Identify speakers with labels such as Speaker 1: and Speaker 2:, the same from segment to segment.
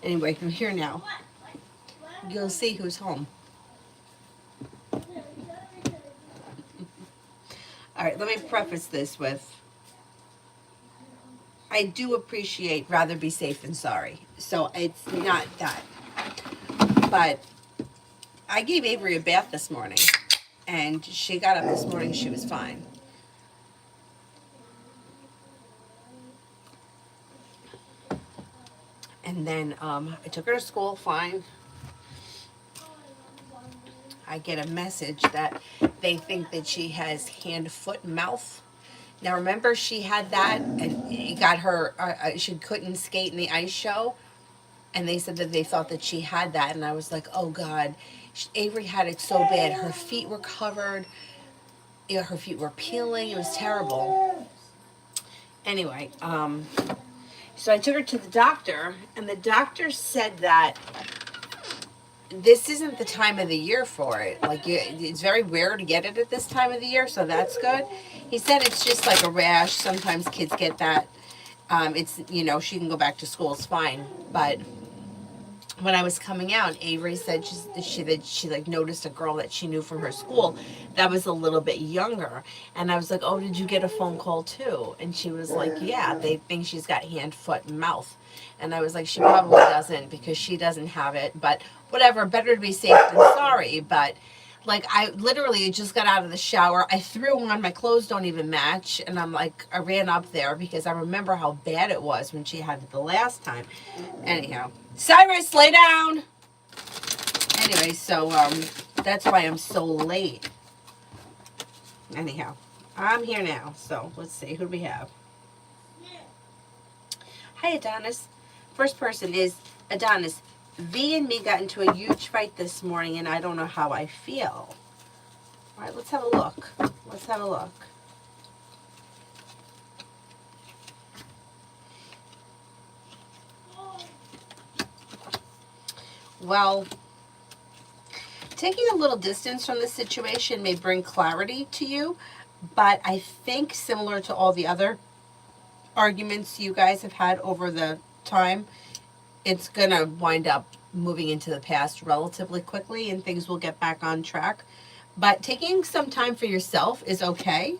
Speaker 1: Anyway, I'm here now. You'll see who's home. All right, let me preface this with I do appreciate rather be safe than sorry. So it's not that. But I gave Avery a bath this morning, and she got up this morning, she was fine. And then I took her to school, fine. I get a message that they think that she has hand, foot, mouth. Now remember, she had that, and it got her. She couldn't skate in the ice show, and they said that they thought that she had that, and I was like, oh God, Avery had it so bad. Her feet were covered. Her feet were peeling. It was terrible. Anyway, so I took her to the doctor, and the doctor said that this isn't the time of the year for it. Like, it's very rare to get it at this time of the year, so that's good. He said it's just like a rash. Sometimes kids get that. It's, she can go back to school. It's fine. But when I was coming out, Avery said she like noticed a girl that she knew from her school that was a little bit younger, and I was like, oh, did you get a phone call too? And she was like, yeah, they think she's got hand, foot, and mouth. And I was like, she probably doesn't because she doesn't have it, but whatever, better to be safe than sorry. But like, I literally just got out of the shower. I threw on, my clothes don't even match, and I'm like, I ran up there because I remember how bad it was when she had it the last time. Anyhow, Cyrus, lay down. Anyway, so that's why I'm so late. Anyhow, I'm here now. So let's see, who do we have? Hi, Adonis. First person is Adonis. V and me got into a huge fight this morning, and I don't know how I feel. All right, let's have a look. Let's have a look. Well, taking a little distance from the situation may bring clarity to you, but I think similar to all the other arguments you guys have had over the time, it's going to wind up moving into the past relatively quickly and things will get back on track. But taking some time for yourself is okay.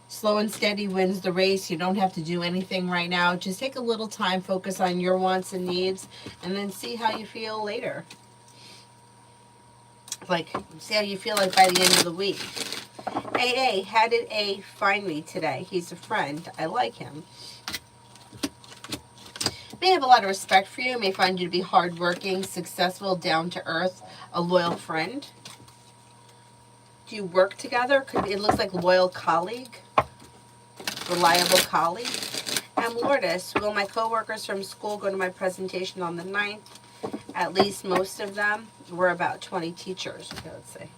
Speaker 1: Slow and steady wins the race. You don't have to do anything right now. Just take a little time, focus on your wants and needs, and then see how you feel later. Like, see how you feel like by the end of the week. AA, how did A find me today? He's a friend. I like him. May have a lot of respect for you. May find you to be hardworking, successful, down to earth, a loyal friend. Do you work together? It looks like loyal colleague, reliable colleague. And Lourdes, will my coworkers from school go to my presentation on the 9th? At least most of them. We're about 20 teachers. Okay, let's see.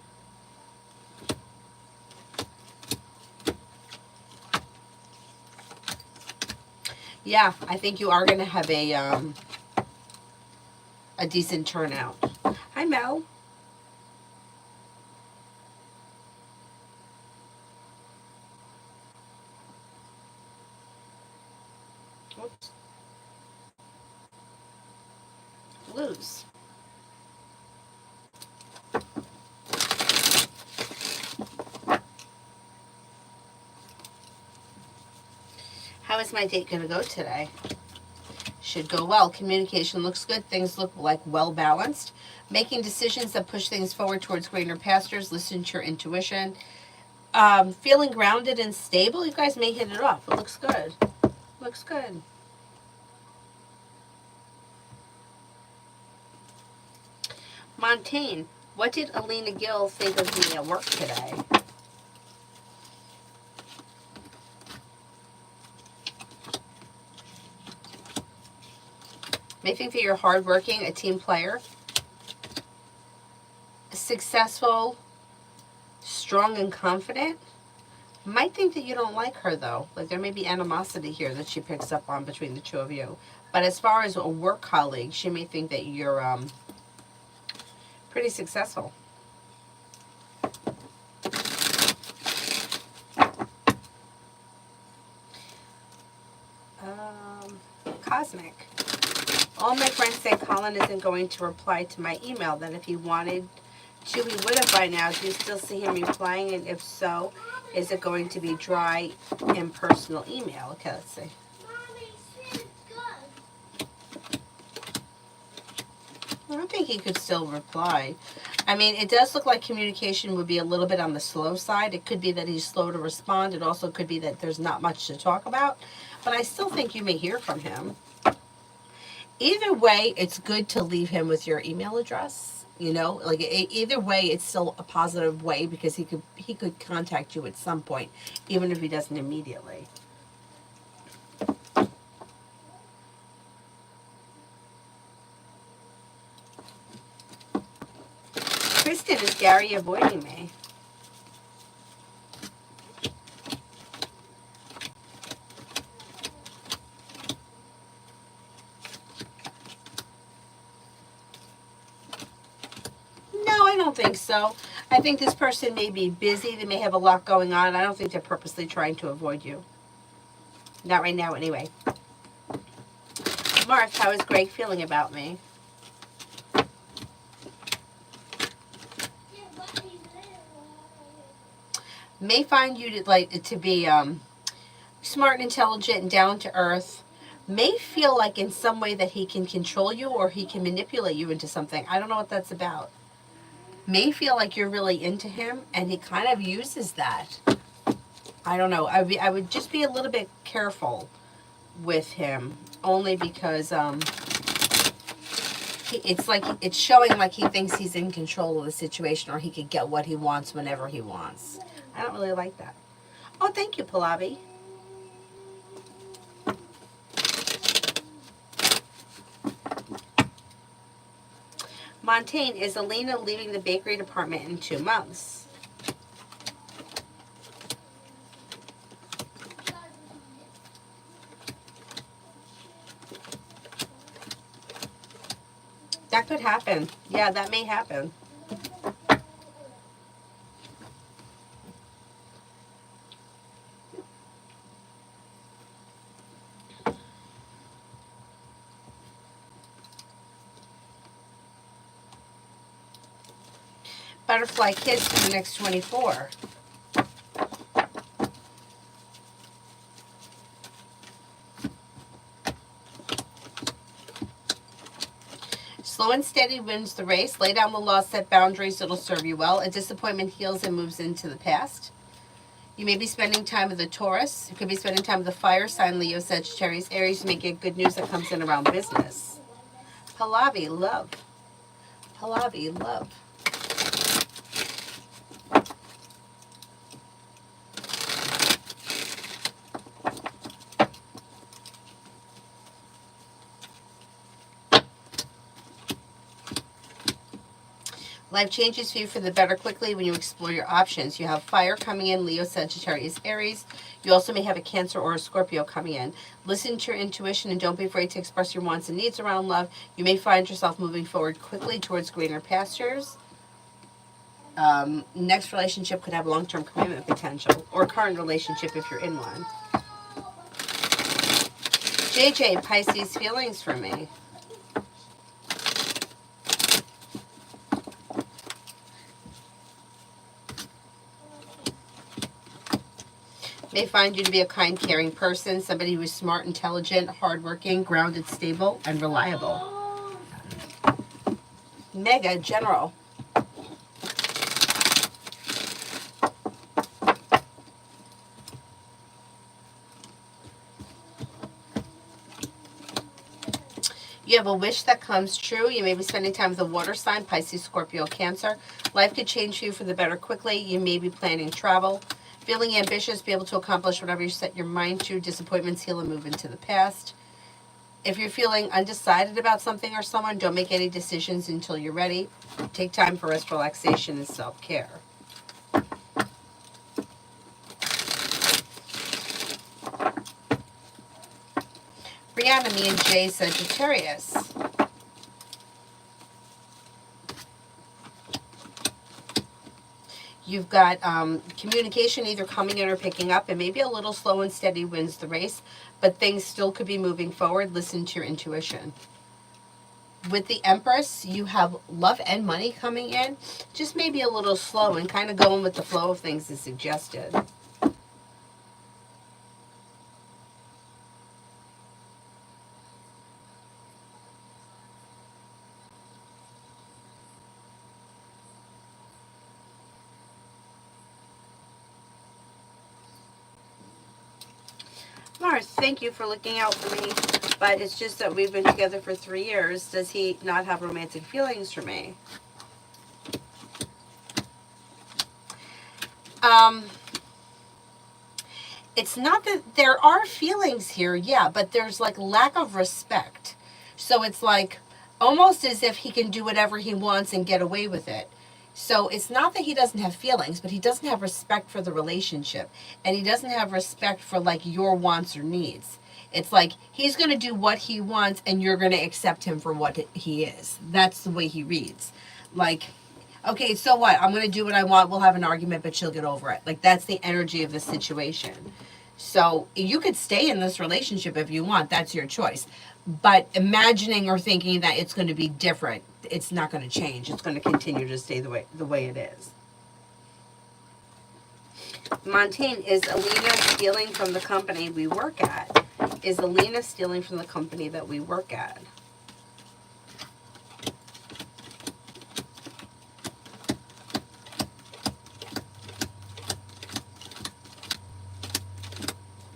Speaker 1: Yeah, I think you are going to have a decent turnout. Hi, Mel. Oops. Lose. How is my date going to go today? Should go well. Communication looks good. Things look like well balanced. Making decisions that push things forward towards greener pastures. Listen to your intuition. Feeling grounded and stable. You guys may hit it off. It looks good. Looks good. Montaigne, what did Alina Gill think of me at work today? May think that you're hardworking, a team player, successful, strong and confident. Might think that you don't like her though. Like, there may be animosity here that she picks up on between the two of you. But as far as a work colleague, she may think that you're pretty successful. Cosmic. All my friends say Colin isn't going to reply to my email. That if he wanted to, he would have by now. Do you still see him replying? And if so, is it going to be dry, impersonal email? Okay, let's see. I think he could still reply. I mean, it does look like communication would be a little bit on the slow side. It could be that he's slow to respond. It also could be that there's not much to talk about. But I still think you may hear from him. Either way, it's good to leave him with your email address. You know, like either way, it's still a positive way because he could contact you at some point, even if he doesn't immediately. Kristen, is Gary avoiding me? No, I don't think so. I think this person may be busy. They may have a lot going on. I don't think they're purposely trying to avoid you. Not right now, anyway. Mark, how is Greg feeling about me? May find you to be smart and intelligent and down to earth. May feel like in some way that he can control you or he can manipulate you into something. I don't know what that's about. May feel like you're really into him and he kind of uses that. I don't know. I would just be a little bit careful with him, only because it's like it's showing like he thinks he's in control of the situation or he could get what he wants whenever he wants. I don't really like that. Oh, thank you, Pallavi. Montaigne, is Alina leaving the bakery department in 2 months? That could happen. Yeah, that may happen. Butterfly kids for the next 24. Slow and steady wins the race. Lay down the law, set boundaries, it'll serve you well. A disappointment heals and moves into the past. You may be spending time with a Taurus. You could be spending time with a fire sign, Leo, Sagittarius, Aries. You may get good news that comes in around business. Pallavi, love. Pallavi, love. Life changes for you for the better quickly when you explore your options. You have fire coming in, Leo, Sagittarius, Aries. You also may have a Cancer or a Scorpio coming in. Listen to your intuition and don't be afraid to express your wants and needs around love. You may find yourself moving forward quickly towards greener pastures. Next relationship could have long-term commitment potential, or current relationship if you're in one. JJ, Pisces, feelings for me. May find you to be a kind, caring person, somebody who is smart, intelligent, hardworking, grounded, stable, and reliable. Mega General. You have a wish that comes true. You may be spending time with a water sign, Pisces, Scorpio, Cancer. Life could change for you for the better quickly. You may be planning travel. Feeling ambitious, be able to accomplish whatever you set your mind to. Disappointments heal and move into the past. If you're feeling undecided about something or someone, don't make any decisions until you're ready. Take time for rest, relaxation, and self-care. Brianna, me and Jay, Sagittarius. You've got communication either coming in or picking up, and maybe a little slow and steady wins the race, but things still could be moving forward. Listen to your intuition. with the Empress, you have love and money coming in. Just maybe a little slow and kind of going with the flow of things is suggested. Mars, thank you for looking out for me. But it's just that we've been together for 3 years. Does he not have romantic feelings for me? It's not that there are feelings here, yeah, but there's like lack of respect. So it's like almost as if he can do whatever he wants and get away with it. So it's not that he doesn't have feelings, but he doesn't have respect for the relationship. And he doesn't have respect for like your wants or needs. It's like he's going to do what he wants and you're going to accept him for what he is. That's the way he reads. Like, okay, so what? I'm going to do what I want. We'll have an argument, but she'll get over it. Like, that's the energy of the situation. So you could stay in this relationship if you want. That's your choice. But imagining or thinking that it's going to be different, it's not going to change. It's going to continue to stay the way it is. Montaigne, is Alina stealing from the company we work at? Is Alina stealing from the company that we work at?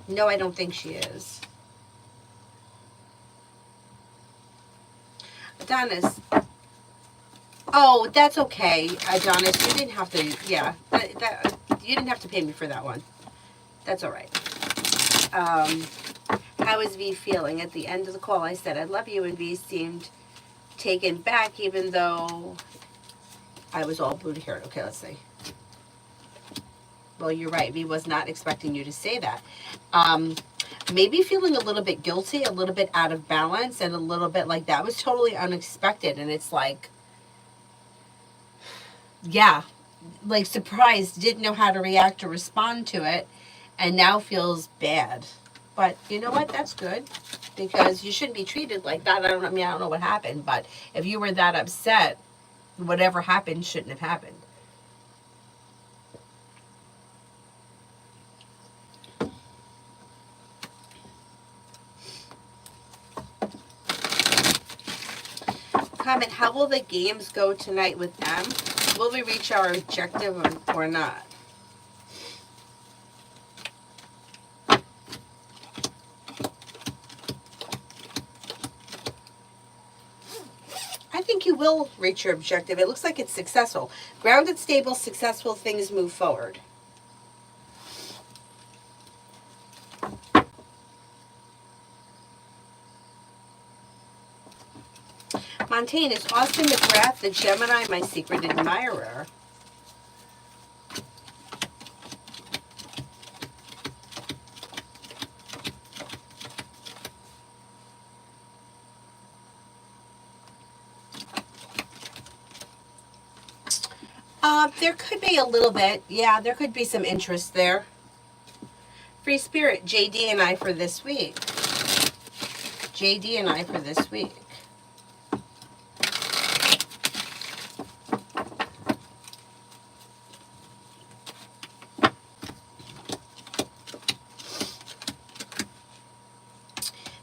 Speaker 1: No, I don't think she is. Adonis. Oh, that's okay, Adonis. You didn't have to, yeah. You didn't have to pay me for that one. That's all right. How is V feeling? At the end of the call, I said, I love you, and V seemed taken back, even though I was all blue haired. Okay, let's see. Well, you're right. V was not expecting you to say that. Maybe feeling a little bit guilty, a little bit out of balance, and a little bit like that was totally unexpected. And it's like, yeah, like surprised, didn't know how to react or respond to it, and now feels bad. But you know what? That's good, because you shouldn't be treated like that. I don't know what happened, but if you were that upset, whatever happened shouldn't have happened. Comment, how will the games go tonight with them? Will we reach our objective or not? I think you will reach your objective. It looks like it's successful. Grounded, stable, successful, things move forward. Montaigne, is Austin McGrath, the Gemini, my secret admirer? There could be a little bit. Yeah, there could be some interest there. Free Spirit, JD and I for this week. JD and I for this week.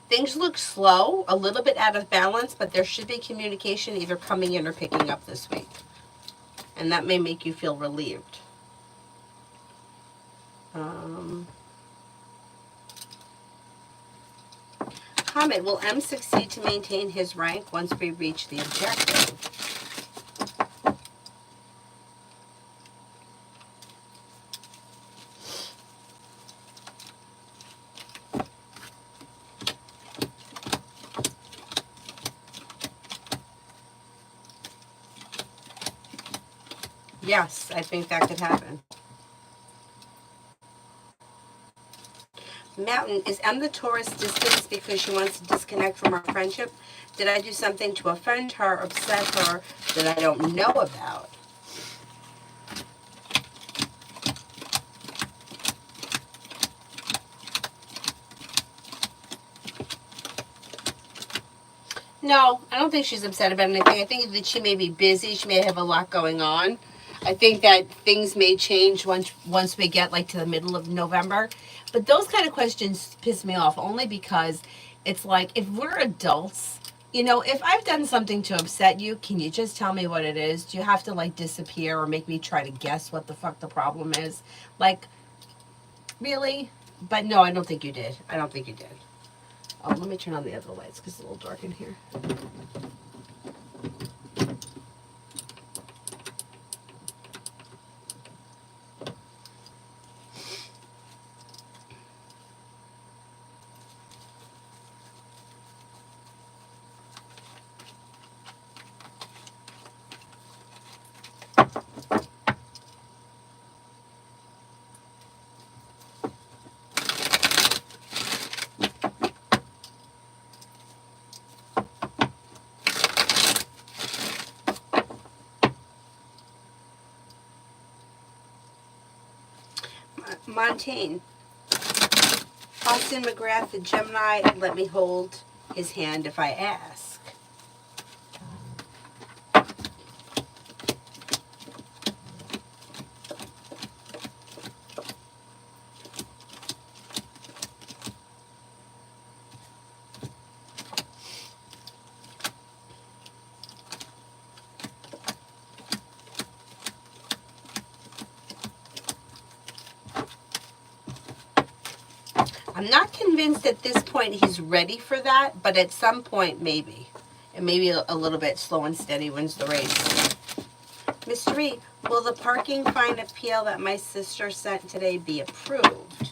Speaker 1: Things look slow, a little bit out of balance, but there should be communication either coming in or picking up this week. And that may make you feel relieved. Comment, will M succeed to maintain his rank once we reach the objective? Yes, I think that could happen. Mountain, is M the Taurus distance because she wants to disconnect from our friendship? Did I do something to offend her, upset her that I don't know about? No, I don't think she's upset about anything. I think that she may be busy. She may have a lot going on. I think that things may change once we get like to the middle of November. But those kind of questions piss me off only because it's like if we're adults, if I've done something to upset you, can you just tell me what it is? Do you have to like disappear or make me try to guess what the fuck the problem is? Like, really? But no, I don't think you did. I don't think you did. Oh, let me turn on the other lights because it's a little dark in here. Montaigne. Austin McGrath, the Gemini, let me hold his hand if I ask. I'm not convinced at this point he's ready for that, but at some point, maybe. And maybe a little bit slow and steady wins the race. Mystery, will the parking fine appeal that my sister sent today be approved?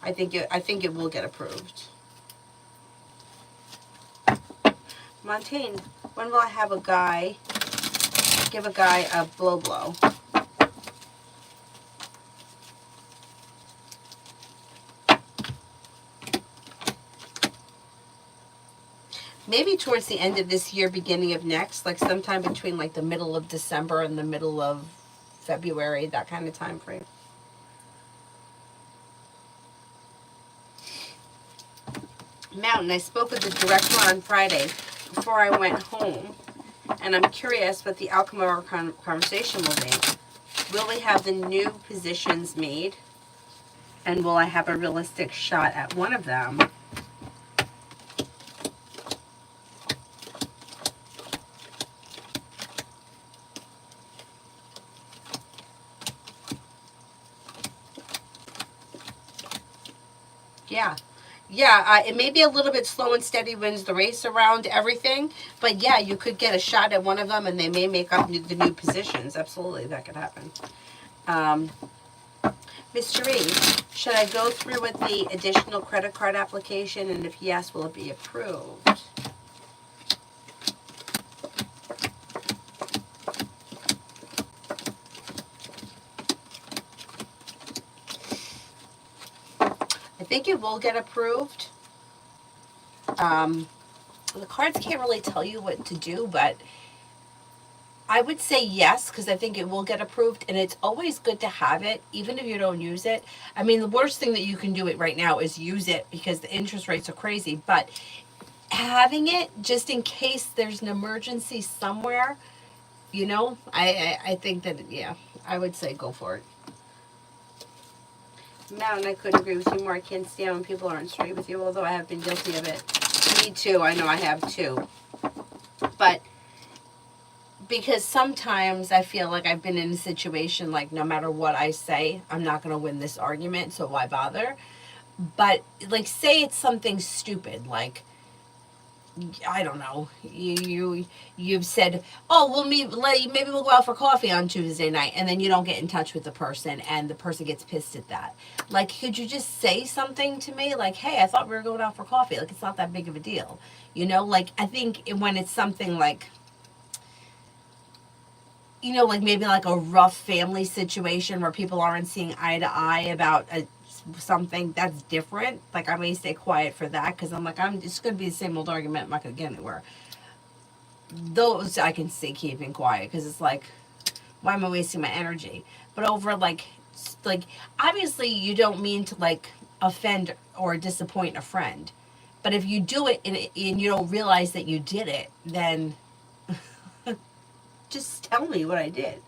Speaker 1: I think it will get approved. Montaigne, when will I have give a guy a blow? Maybe towards the end of this year, beginning of next, like sometime between like the middle of December and the middle of February, that kind of time frame. Mountain, I spoke with the director on Friday before I went home, and I'm curious what the outcome of our conversation will be. Will we have the new positions made? And will I have a realistic shot at one of them? Yeah, it may be a little bit slow and steady wins the race around everything, but yeah, you could get a shot at one of them and they may make up the new positions. Absolutely, that could happen. Mystery, should I go through with the additional credit card application, and if yes, will it be approved? I think it will get approved. The cards can't really tell you what to do, but I would say yes, because I think it will get approved, and it's always good to have it, even if you don't use it. I mean, the worst thing that you can do it right now is use it because the interest rates are crazy, but having it just in case there's an emergency somewhere, I think that, yeah, I would say go for it. Mountain, I couldn't agree with you more. I can't stand when people aren't straight with you, although I have been guilty of it. Me too. I know I have too. But because sometimes I feel like I've been in a situation like no matter what I say, I'm not going to win this argument, so why bother? But like say it's something stupid, like I don't know. You've said, "Oh, maybe we'll go out for coffee on Tuesday night," and then you don't get in touch with the person, and the person gets pissed at that. Like, could you just say something to me, like, "Hey, I thought we were going out for coffee." Like, it's not that big of a deal, Like, I think when it's something like, like maybe like a rough family situation where people aren't seeing eye to eye about something that's different. Like I may stay quiet for that because I'm like, it's going to be the same old argument. I'm not going to get anywhere. Those I can see keeping quiet because it's like, why am I wasting my energy? But over like obviously you don't mean to like offend or disappoint a friend. But if you do it and you don't realize that you did it, then just tell me what I did.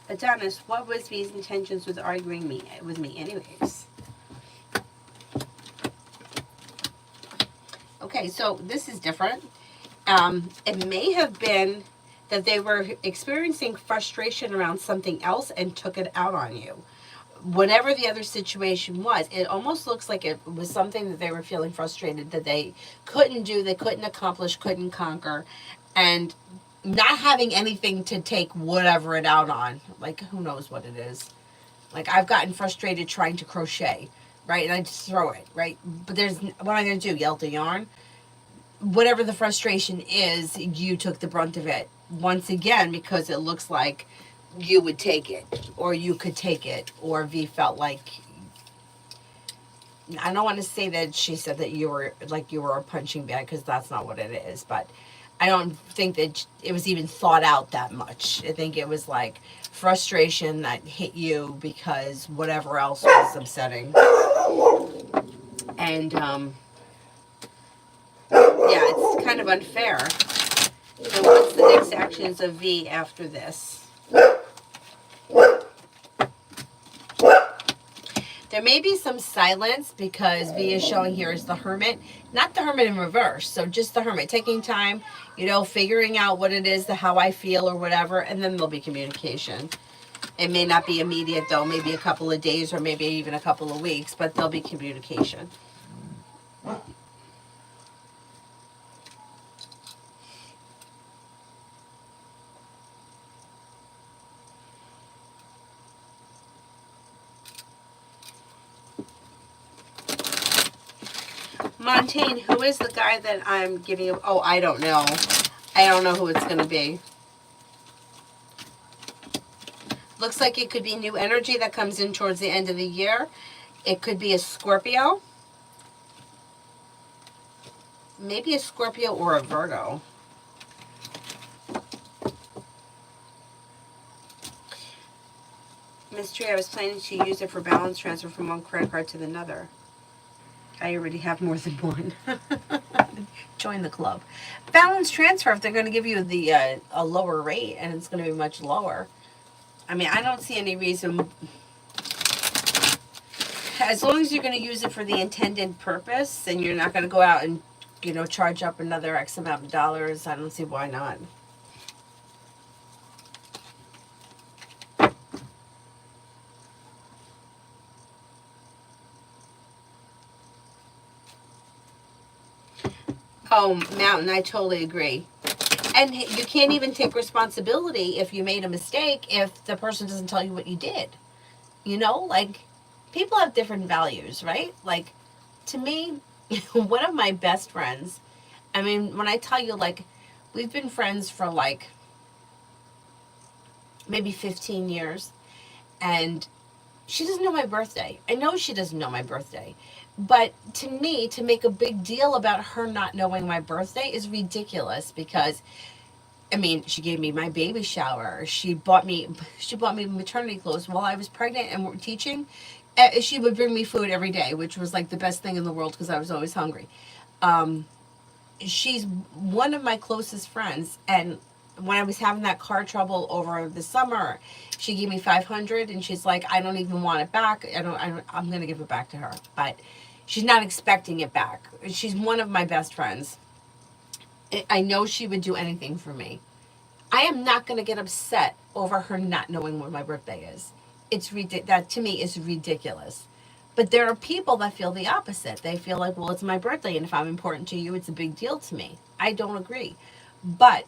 Speaker 1: Adonis, what was V's intentions with arguing with me anyways? Okay, so this is different. It may have been that they were experiencing frustration around something else and took it out on you. Whatever the other situation was, it almost looks like it was something that they were feeling frustrated that they couldn't do, they couldn't accomplish, couldn't conquer, and not having anything to take whatever it out on. Like, who knows what it is. Like, I've gotten frustrated trying to crochet, right? And I just throw it, right? But what am I going to do? Yell to yarn? Whatever the frustration is, you took the brunt of it. Once again, because it looks like you would take it, or you could take it, or V felt like, I don't want to say that she said that you were a punching bag, because that's not what it is, but I don't think that it was even thought out that much. I think it was like frustration that hit you because whatever else was upsetting. And yeah, it's kind of unfair. So what's the next actions of V after this? There may be some silence because V is showing here as the Hermit. Not the Hermit in reverse, so just the Hermit. Taking time, figuring out what it is, how I feel or whatever, and then there'll be communication. It may not be immediate though, maybe a couple of days or maybe even a couple of weeks, but there'll be communication. Montaigne, who is the guy that I'm giving you? Oh, I don't know. I don't know who it's going to be. Looks like it could be new energy that comes in towards the end of the year. It could be a Scorpio. Maybe a Scorpio or a Virgo. Mystery, I was planning to use it for balance transfer from one credit card to another. I already have more than one. Join the club. Balance transfer, if they're going to give you a lower rate and it's going to be much lower. I mean, I don't see any reason. As long as you're going to use it for the intended purpose and you're not going to go out and, charge up another X amount of dollars, I don't see why not. Oh, Mountain, I totally agree. And you can't even take responsibility if you made a mistake if the person doesn't tell you what you did. People have different values, right? Like, to me, one of my best friends, I mean, when I tell you, we've been friends for, maybe 15 years, and she doesn't know my birthday. I know she doesn't know my birthday. But to me, to make a big deal about her not knowing my birthday is ridiculous because, I mean, she gave me my baby shower. She bought me maternity clothes while I was pregnant and teaching. She would bring me food every day, which was like the best thing in the world because I was always hungry. She's one of my closest friends, and when I was having that car trouble over the summer, she gave me $500, and she's like, I don't even want it back. I'm gonna give it back to her, but she's not expecting it back. She's one of my best friends. I know she would do anything for me. I am not gonna get upset over her not knowing what my birthday is. That to me is ridiculous. But there are people that feel the opposite. They feel like, well, it's my birthday, and if I'm important to you, it's a big deal to me. I don't agree. But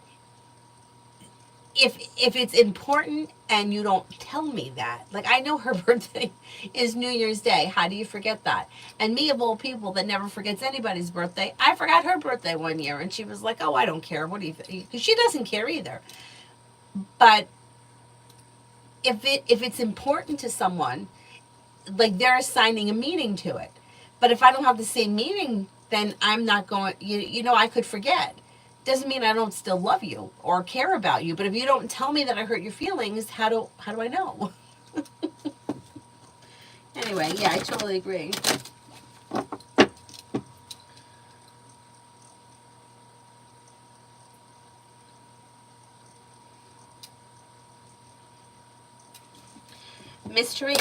Speaker 1: if it's important and you don't tell me that, I know her birthday is New Year's Day. How do you forget that? And me, of all people that never forgets anybody's birthday, I forgot her birthday one year, and she was like, oh, I don't care. What do you think? Because she doesn't care either. But if it's important to someone, they're assigning a meaning to it. But if I don't have the same meaning, then I'm not going, I could forget. Doesn't mean I don't still love you or care about you. But if you don't tell me that I hurt your feelings, how do I know? Anyway, yeah, I totally agree. Mystery.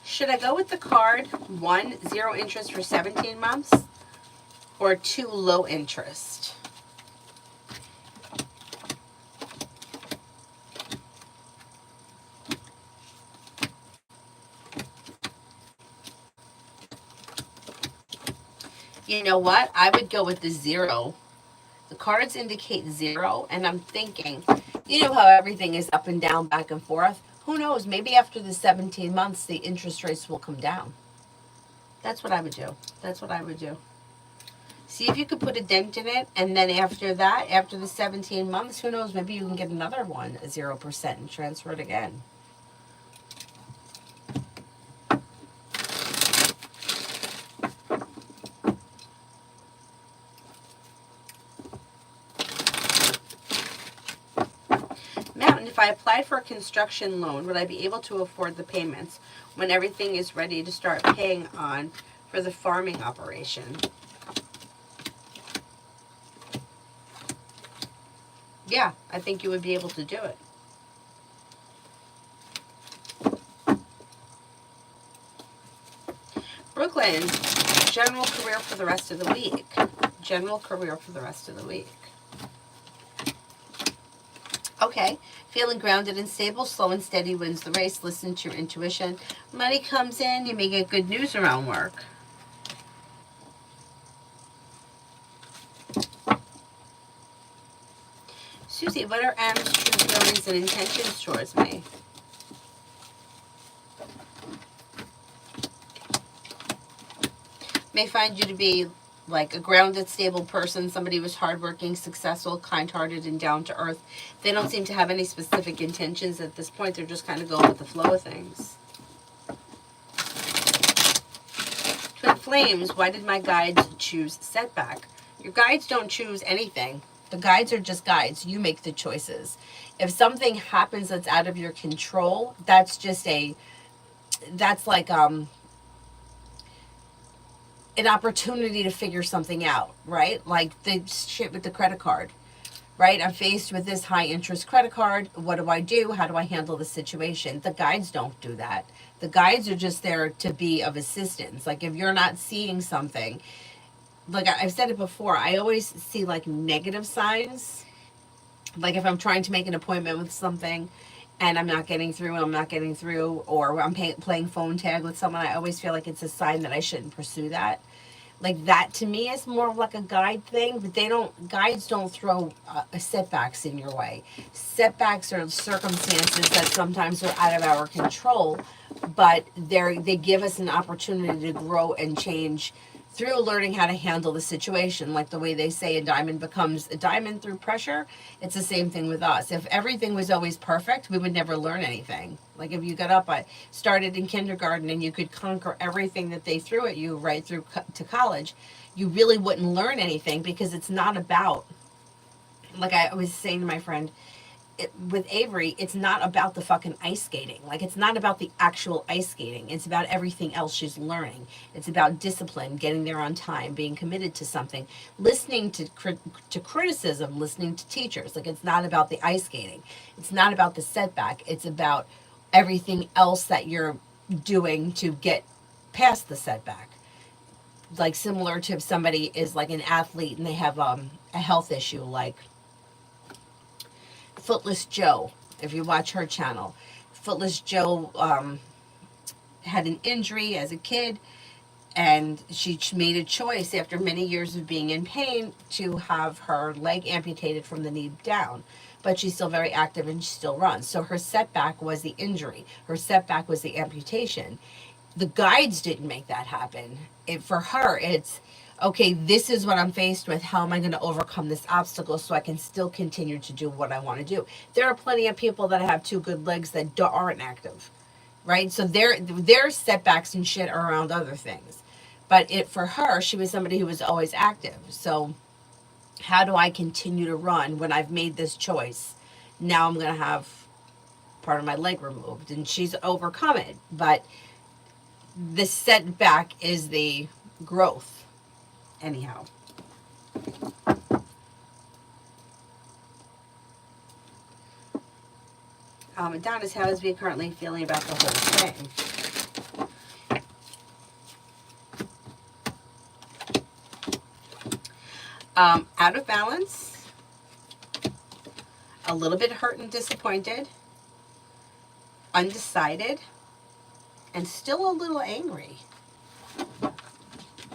Speaker 1: Should I go with the card 1, 0 interest for 17 months or 2, low interest? You know what? I would go with the 0. The cards indicate 0, and I'm thinking, you know how everything is up and down, back and forth? Who knows? Maybe after the 17 months, the interest rates will come down. That's what I would do. That's what I would do. See if you could put a dent in it, and then after that, after the 17 months, who knows? Maybe you can get another one, 0%, and transfer it again. Mountain, if I applied for a construction loan, would I be able to afford the payments when everything is ready to start paying on for the farming operation? Yeah, I think you would be able to do it. Brooklyn, general career for the rest of the week. General career for the rest of the week. Okay, feeling grounded and stable, slow and steady wins the race. Listen to your intuition. Money comes in, you may get good news around work. Susie, what are M's true feelings and intentions towards me? May find you to be like a grounded, stable person, somebody who's hardworking, successful, kind-hearted, and down to earth. They don't seem to have any specific intentions at this point. They're just kind of going with the flow of things. Twin Flames, why did my guides choose setback? Your guides don't choose anything. The guides are just guides. You make the choices. If something happens that's out of your control, that's like an opportunity to figure something out, right? Like the shit with the credit card, right? I'm faced with this high interest credit card. What do I do? How do I handle the situation? The guides don't do that. The guides are just there to be of assistance. Like if you're not seeing something, like I've said it before, I always see like negative signs. Like if I'm trying to make an appointment with something and I'm not getting through, or I'm playing phone tag with someone, I always feel like it's a sign that I shouldn't pursue that. Like that to me is more of like a guide thing, but guides don't throw setbacks in your way. Setbacks are circumstances that sometimes are out of our control, but they give us an opportunity to grow and change through learning how to handle the situation. Like the way they say a diamond becomes a diamond through pressure, it's the same thing with us. If everything was always perfect, we would never learn anything. Like if you got up, I started in kindergarten and you could conquer everything that they threw at you right through to college, you really wouldn't learn anything, because it's not about, like I was saying to my friend, with Avery, it's not about the fucking ice skating. Like it's not about the actual ice skating. It's about everything else she's learning. It's about discipline, getting there on time, being committed to something, listening to criticism, listening to teachers. Like it's not about the ice skating. It's not about the setback. It's about everything else that you're doing to get past the setback. Like similar to if somebody is like an athlete and they have a health issue, like Footless Joe, if you watch her channel. Footless Joe had an injury as a kid, and she made a choice after many years of being in pain to have her leg amputated from the knee down. But she's still very active and she still runs. So her setback was the injury. Her setback was the amputation. The guides didn't make that happen. For her, it's, okay, this is what I'm faced with. How am I going to overcome this obstacle so I can still continue to do what I want to do? There are plenty of people that have two good legs that aren't active, right? So their setbacks and shit are around other things. But for her, she was somebody who was always active. So How do I continue to run when I've made this choice? Now I'm going to have part of my leg removed. And she's overcome it. But the setback is the growth, anyhow. Adonis, how is we currently feeling about the whole thing? Out of balance, a little bit hurt and disappointed, undecided, and still a little angry.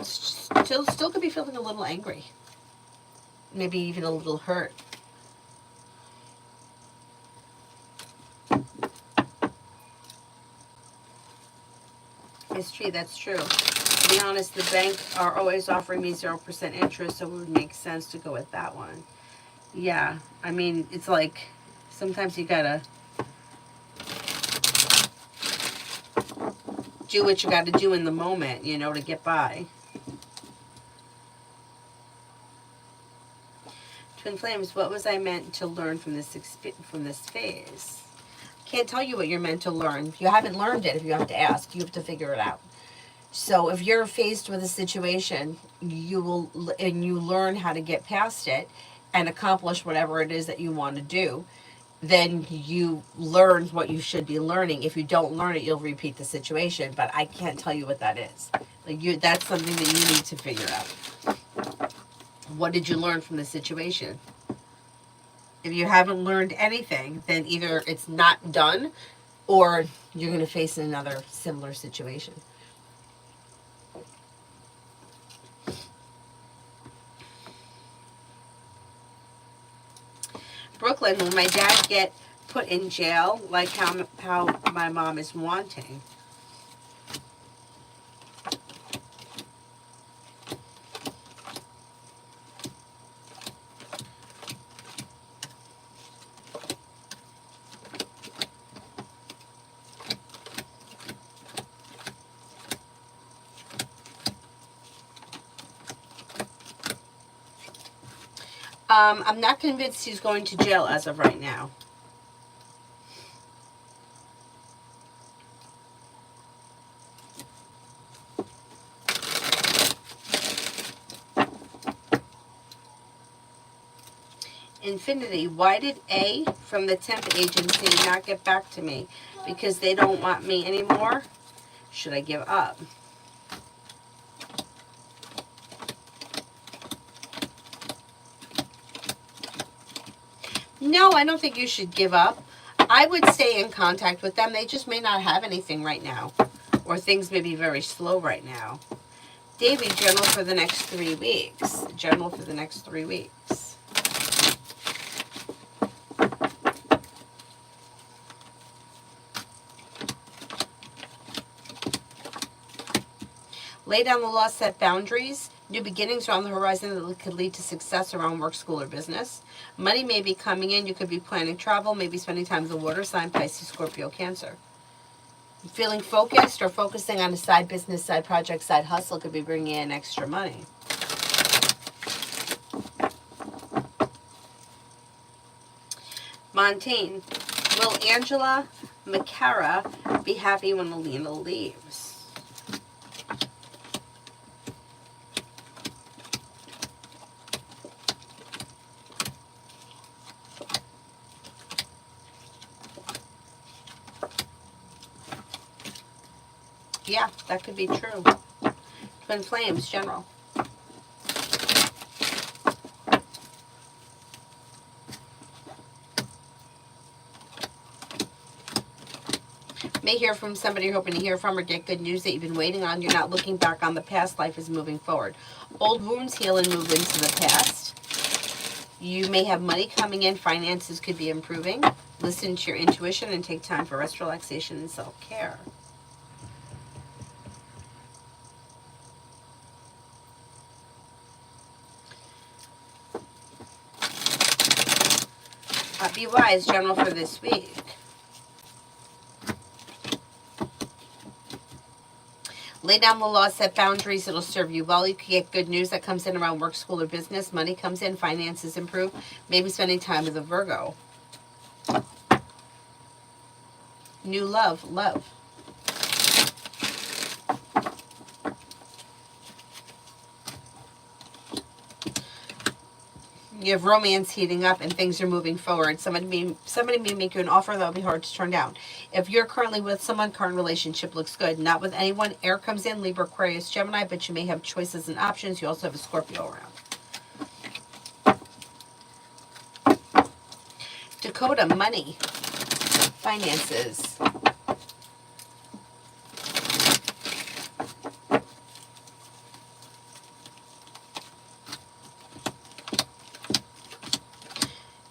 Speaker 1: Still could be feeling a little angry. Maybe even a little hurt. It's true, that's true. To be honest, the bank are always offering me 0% interest, so it would make sense to go with that one. Yeah, I mean, it's like sometimes you gotta do what you gotta do in the moment, you know, to get by. Twin Flames, what was I meant to learn from this phase? Can't tell you what you're meant to learn. You haven't learned it if you have to ask. You have to figure it out. So if you're faced with a situation, you learn how to get past it and accomplish whatever it is that you want to do, then you learn what you should be learning. If you don't learn it, you'll repeat the situation. But I can't tell you what that is. That's something that you need to figure out. What did you learn from the situation? If you haven't learned anything, then either it's not done or you're going to face another similar situation. Brooklyn, will my dad get put in jail like how my mom is wanting? I'm not convinced he's going to jail as of right now. Infinity, why did A from the temp agency not get back to me? Because they don't want me anymore? Should I give up? No, I don't think you should give up. I would stay in contact with them. They just may not have anything right now. Or things may be very slow right now. Davy, general for the next 3 weeks. General for the next 3 weeks. Lay down the law, set boundaries. New beginnings are on the horizon that could lead to success around work, school, or business. Money may be coming in. You could be planning travel, maybe spending time in the water sign, Pisces, Scorpio, Cancer. Feeling focused or focusing on a side business, side project, side hustle could be bringing in extra money. Montaigne, will Angela McCara be happy when Alina leaves? Yeah, that could be true. Twin Flames, general. May hear from somebody you're hoping to hear from or get good news that you've been waiting on. You're not looking back on the past. Life is moving forward. Old wounds heal and move into the past. You may have money coming in. Finances could be improving. Listen to your intuition and take time for rest, relaxation, and self-care. Be wise, general, for this week. Lay down the law, set boundaries. It'll serve you well. You can get good news that comes in around work, school, or business. Money comes in, finances improve. Maybe spending time with a Virgo. New love, love. You have romance heating up and things are moving forward. Somebody may make you an offer that will be hard to turn down. If you're currently with someone, current relationship looks good. Not with anyone. Air comes in, Libra, Aquarius, Gemini, but you may have choices and options. You also have a Scorpio around. Dakota, money, finances.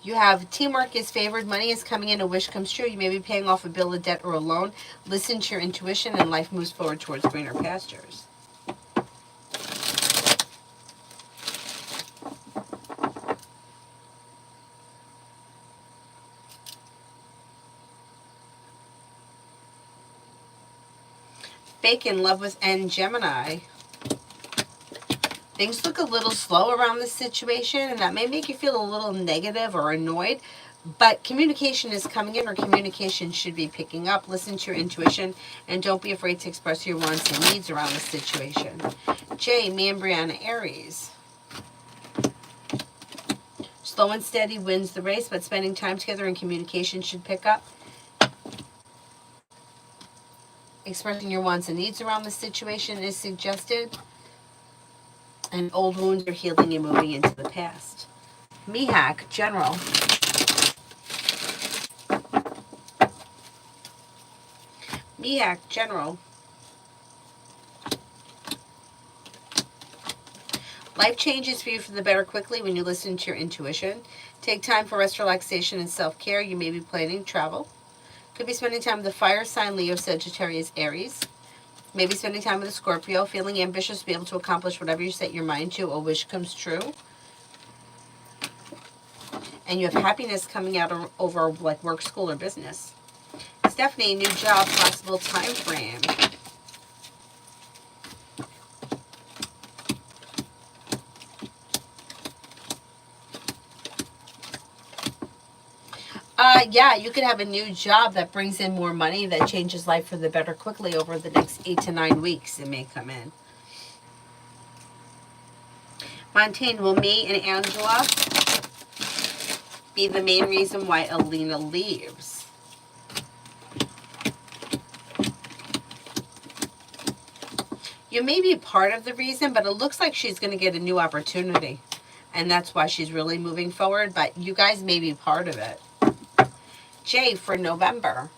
Speaker 1: You have teamwork is favored. Money is coming in. A wish comes true. You may be paying off a bill, a debt, or a loan. Listen to your intuition and life moves forward towards greener pastures. Fake in love with N, Gemini. Things look a little slow around this situation, and that may make you feel a little negative or annoyed, but communication is coming in, or communication should be picking up. Listen to your intuition, and don't be afraid to express your wants and needs around this situation. J, me and Brianna, Aries. Slow and steady wins the race, but spending time together and communication should pick up. Expressing your wants and needs around this situation is suggested. And old wounds are healing and moving into the past. Mihak, General. Mihak, General. Life changes for you for the better quickly when you listen to your intuition. Take time for rest, relaxation, and self-care. You may be planning travel. Could be spending time with the fire sign, Leo, Sagittarius, Aries. Maybe spending time with a Scorpio, feeling ambitious to be able to accomplish whatever you set your mind to. A wish comes true. And you have happiness coming out over like work, school, or business. Stephanie, new job, possible time frame. Yeah, you could have a new job that brings in more money, that changes life for the better quickly over the next 8 to 9 weeks. It may come in. Montaigne, will me and Angela be the main reason why Alina leaves? You may be part of the reason, but it looks like she's going to get a new opportunity. And that's why she's really moving forward, but you guys may be part of it. J, for November.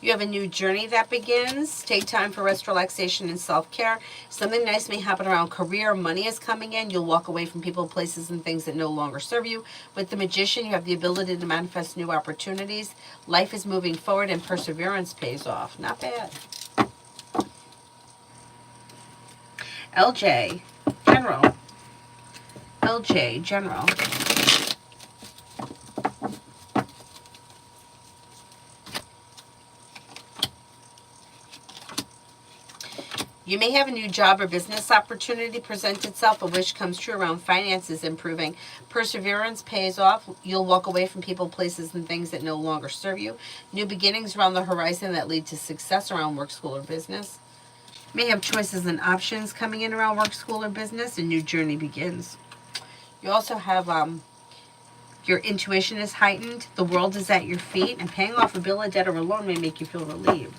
Speaker 1: You have a new journey that begins. Take time for rest, relaxation, and self-care. Something nice may happen around career. Money is coming in. You'll walk away from people, places, and things that no longer serve you. With the Magician, you have the ability to manifest new opportunities. Life is moving forward, and perseverance pays off. Not bad. LJ, General. LJ, General. You may have a new job or business opportunity present itself. A wish comes true around finances improving. Perseverance pays off. You'll walk away from people, places, and things that no longer serve you. New beginnings around the horizon that lead to success around work, school, or business. You may have choices and options coming in around work, school, or business. A new journey begins. You also have your intuition is heightened. The world is at your feet. And paying off a bill, a debt, or a loan may make you feel relieved.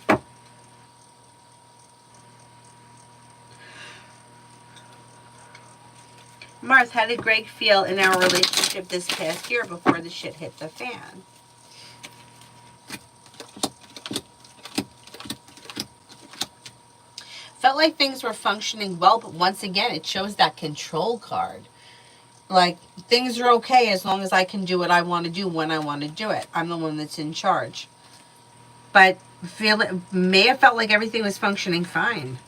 Speaker 1: Marth, how did Greg feel in our relationship this past year before the shit hit the fan? Felt like things were functioning well, but once again, it shows that control card. Like, things are okay as long as I can do what I want to do when I want to do it. I'm the one that's in charge. But may have felt like everything was functioning fine.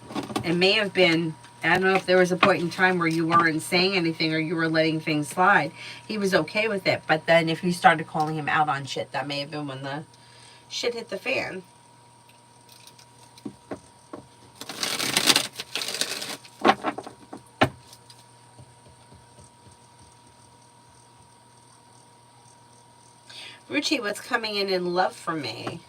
Speaker 1: It may have been I don't know if there was a point in time where you weren't saying anything or you were letting things slide. He was okay with it, but then if you started calling him out on shit, that may have been when the shit hit the fan. Ruchi, what's coming in love for me?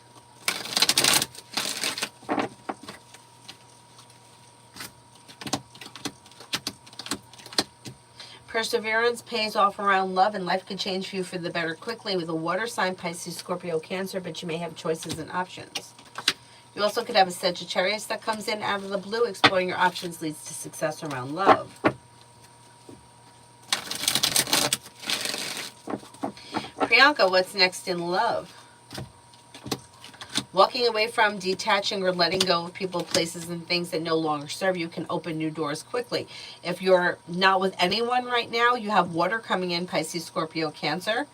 Speaker 1: Perseverance pays off around love, and life could change for you for the better quickly with a water sign, Pisces, Scorpio, Cancer, but you may have choices and options. You also could have a Sagittarius that comes in out of the blue. Exploring your options leads to success around love. Priyanka, what's next in love? Walking away from, detaching, or letting go of people, places, and things that no longer serve you can open new doors quickly. If you're not with anyone right now, you have water coming in, Pisces, Scorpio, Cancer.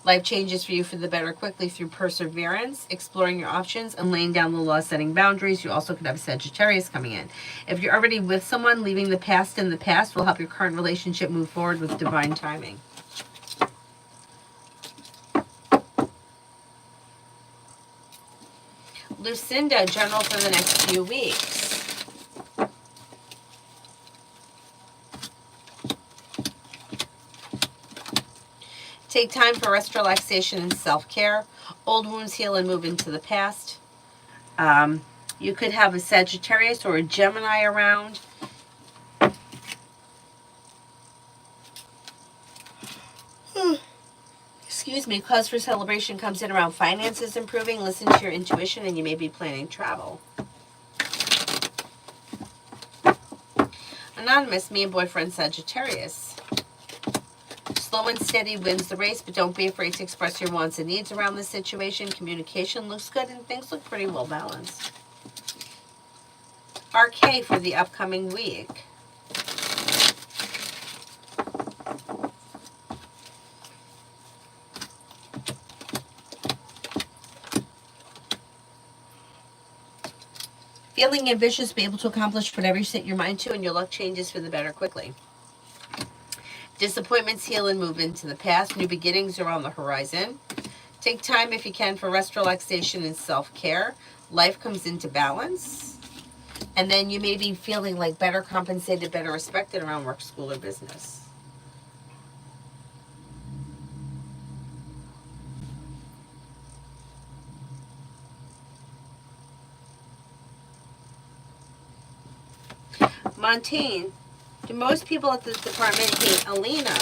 Speaker 1: Life changes for you for the better quickly through perseverance, exploring your options, and laying down the law, setting boundaries. You also could have a Sagittarius coming in. If you're already with someone, leaving the past in the past will help your current relationship move forward with divine timing. Lucinda, general for the next few weeks. Take time for rest, relaxation, and self-care. Old wounds heal and move into the past. You could have a Sagittarius or a Gemini around. Excuse me, cause for celebration comes in around finances improving. Listen to your intuition and you may be planning travel. Anonymous, me and boyfriend Sagittarius. Slow and steady wins the race, but don't be afraid to express your wants and needs around this situation. Communication looks good and things look pretty well balanced. RK for the upcoming week. Feeling ambitious, be able to accomplish whatever you set your mind to, and your luck changes for the better quickly. Disappointments heal and move into the past. New beginnings are on the horizon. Take time if you can for rest, relaxation, and self-care. Life comes into balance. And then you may be feeling like better compensated, better respected around work, school, or business. Montaigne, do most people at this department hate Alina?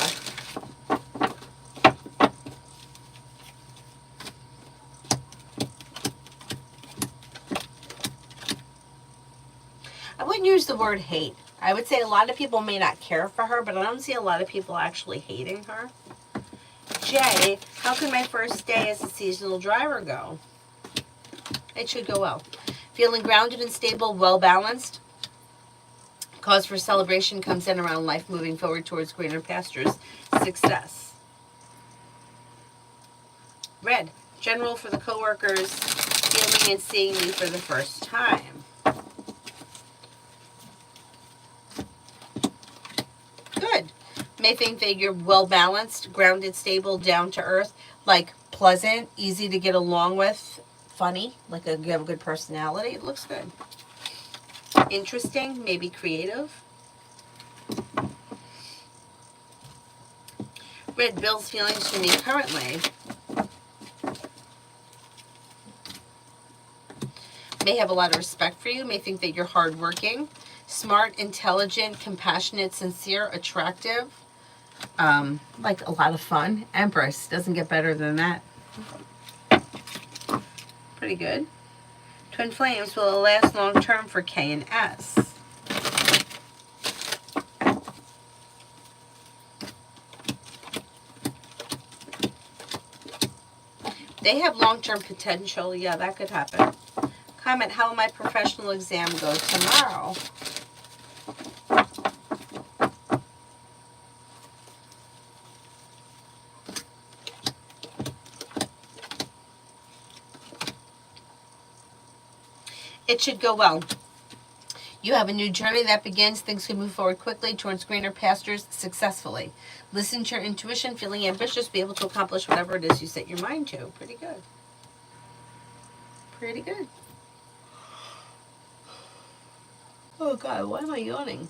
Speaker 1: I wouldn't use the word hate. I would say a lot of people may not care for her, but I don't see a lot of people actually hating her. Jay, how can my first day as a seasonal driver go? It should go well. Feeling grounded and stable, well balanced. Cause for celebration comes in around life moving forward towards greener pastures. Success. Red, general for the coworkers, feeling and seeing me for the first time. Good. May think that you're well balanced, grounded, stable, down to earth, like pleasant, easy to get along with, funny, like you have a good personality. It looks good. Interesting, maybe creative. Red, Bill's feelings for me currently. May have a lot of respect for you, may think that you're hardworking, smart, intelligent, compassionate, sincere, attractive, like a lot of fun. Empress, doesn't get better than that. Pretty good. Twin flames, will it last long term for K and S? They have long-term potential. Yeah, that could happen. Comment, how will my professional exam go tomorrow? It should go well. You have a new journey that begins. Things can move forward quickly towards greener pastures successfully. Listen to your intuition, feeling ambitious, be able to accomplish whatever it is you set your mind to. Pretty good. Pretty good. Oh God, why am I yawning?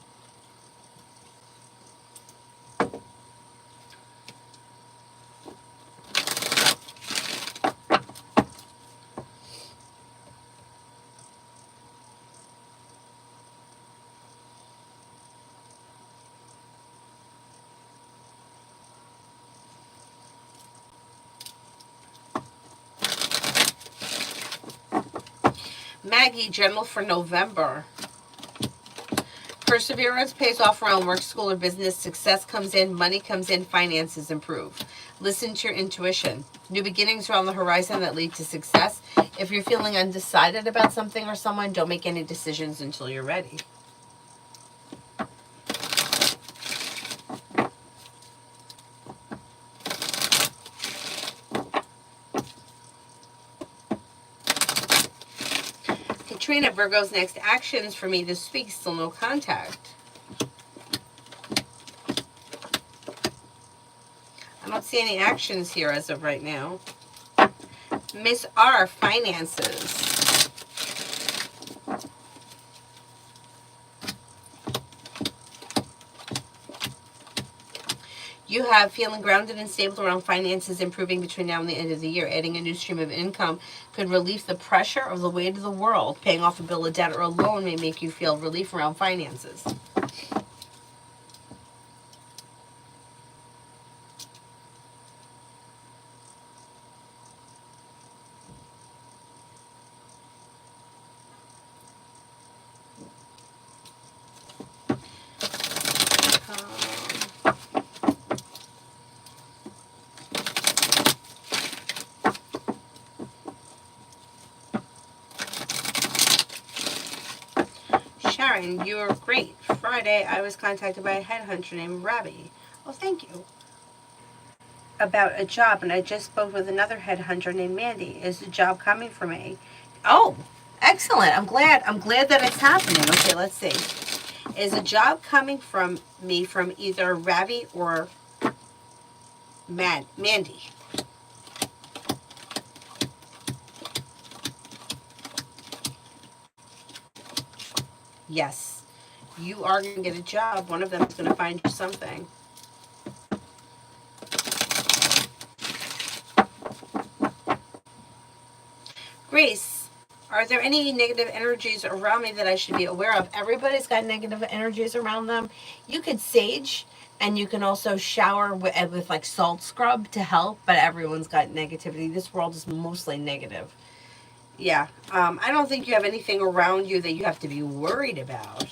Speaker 1: Maggie, general for November. Perseverance pays off around work, school, or business. Success comes in, money comes in, finances improve. Listen to your intuition. New beginnings are on the horizon that lead to success. If you're feeling undecided about something or someone, don't make any decisions until you're ready. Katrina, Virgo's next actions for me this week, still no contact. I don't see any actions here as of right now. Miss R, finances. You have feeling grounded and stable around finances improving between now and the end of the year. Adding a new stream of income could relieve the pressure of the weight of the world. Paying off a bill of debt or a loan may make you feel relief around finances. Sharon, you are great. Friday, I was contacted by a headhunter named Robbie. Oh, thank you. About a job, and I just spoke with another headhunter named Mandy. Is the job coming for me? Oh, excellent. I'm glad. I'm glad that it's happening. Okay, let's see. Is a job coming from me from either Ravi or Mandy? Yes. You are going to get a job. One of them is going to find you something. Grace, are there any negative energies around me that I should be aware of? Everybody's got negative energies around them. You could sage, and you can also shower with like salt scrub to help, but everyone's got negativity. This world is mostly negative. Yeah, I don't think you have anything around you that you have to be worried about.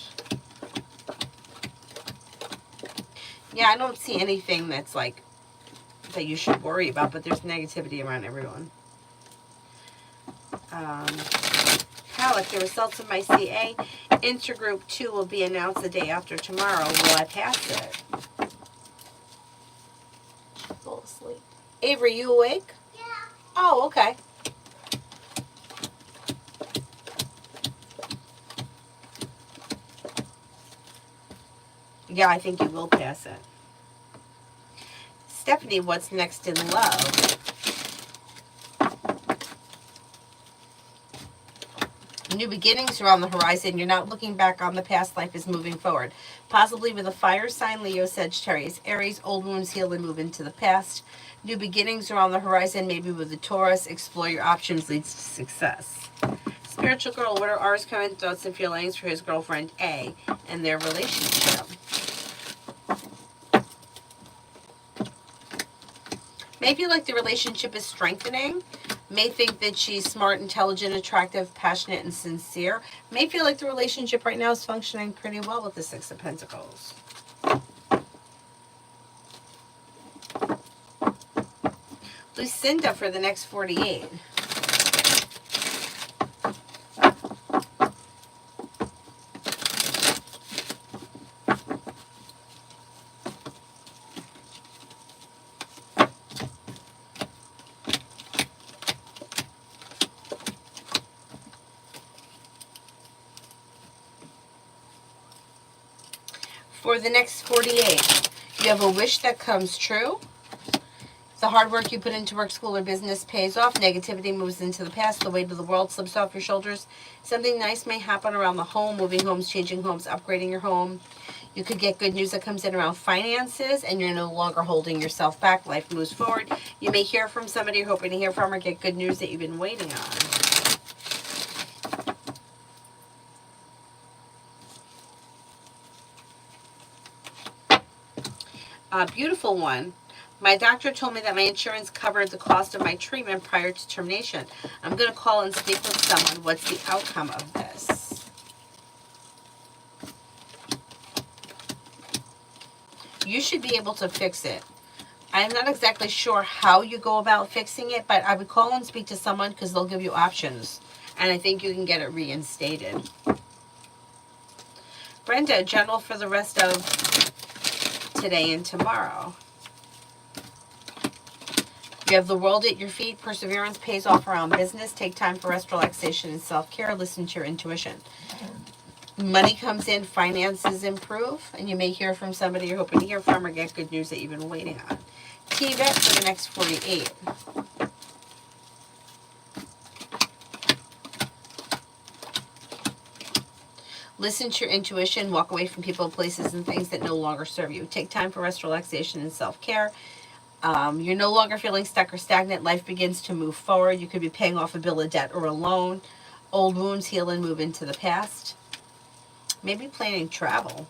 Speaker 1: Yeah, I don't see anything that's like that you should worry about, but there's negativity around everyone. Halleck, the results of my CA Intergroup 2 will be announced the day after tomorrow. Will I pass it? Fall asleep. Avery, you awake? Yeah. Oh, okay. Yeah, I think you will pass it. Stephanie, what's next in love? New beginnings are on the horizon. You're not looking back on the past. Life is moving forward. Possibly with a fire sign, Leo, Sagittarius, Aries. Old wounds heal and move into the past. New beginnings are on the horizon. Maybe with a Taurus. Explore your options leads to success. Spiritual girl, what are R's current thoughts and feelings for his girlfriend A and their relationship? May feel like the relationship is strengthening. May think that she's smart, intelligent, attractive, passionate, and sincere. May feel like the relationship right now is functioning pretty well with the Six of Pentacles. Lucinda for the next 48. For the next 48, you have a wish that comes true. The hard work you put into work, school, or business pays off. Negativity moves into the past. The weight of the world slips off your shoulders. Something nice may happen around the home, moving homes, changing homes, upgrading your home. You could get good news that comes in around finances, and you're no longer holding yourself back. Life moves forward. You may hear from somebody you're hoping to hear from, or get good news that you've been waiting on. A beautiful one. My doctor told me that my insurance covered the cost of my treatment prior to termination. I'm going to call and speak with someone. What's the outcome of this? You should be able to fix it. I'm not exactly sure how you go about fixing it, but I would call and speak to someone because they'll give you options. And I think you can get it reinstated. Brenda, general for the rest of today and tomorrow. You have the world at your feet. Perseverance pays off around business. Take time for rest, relaxation, and self-care. Listen to your intuition. Money comes in, finances improve, and you may hear from somebody you're hoping to hear from or get good news that you've been waiting on. TVET for the next 48. Listen to your intuition. Walk away from people, places, and things that no longer serve you. Take time for rest, relaxation, and self-care. You're no longer feeling stuck or stagnant. Life begins to move forward. You could be paying off a bill of debt or a loan. Old wounds heal and move into the past. Maybe planning travel.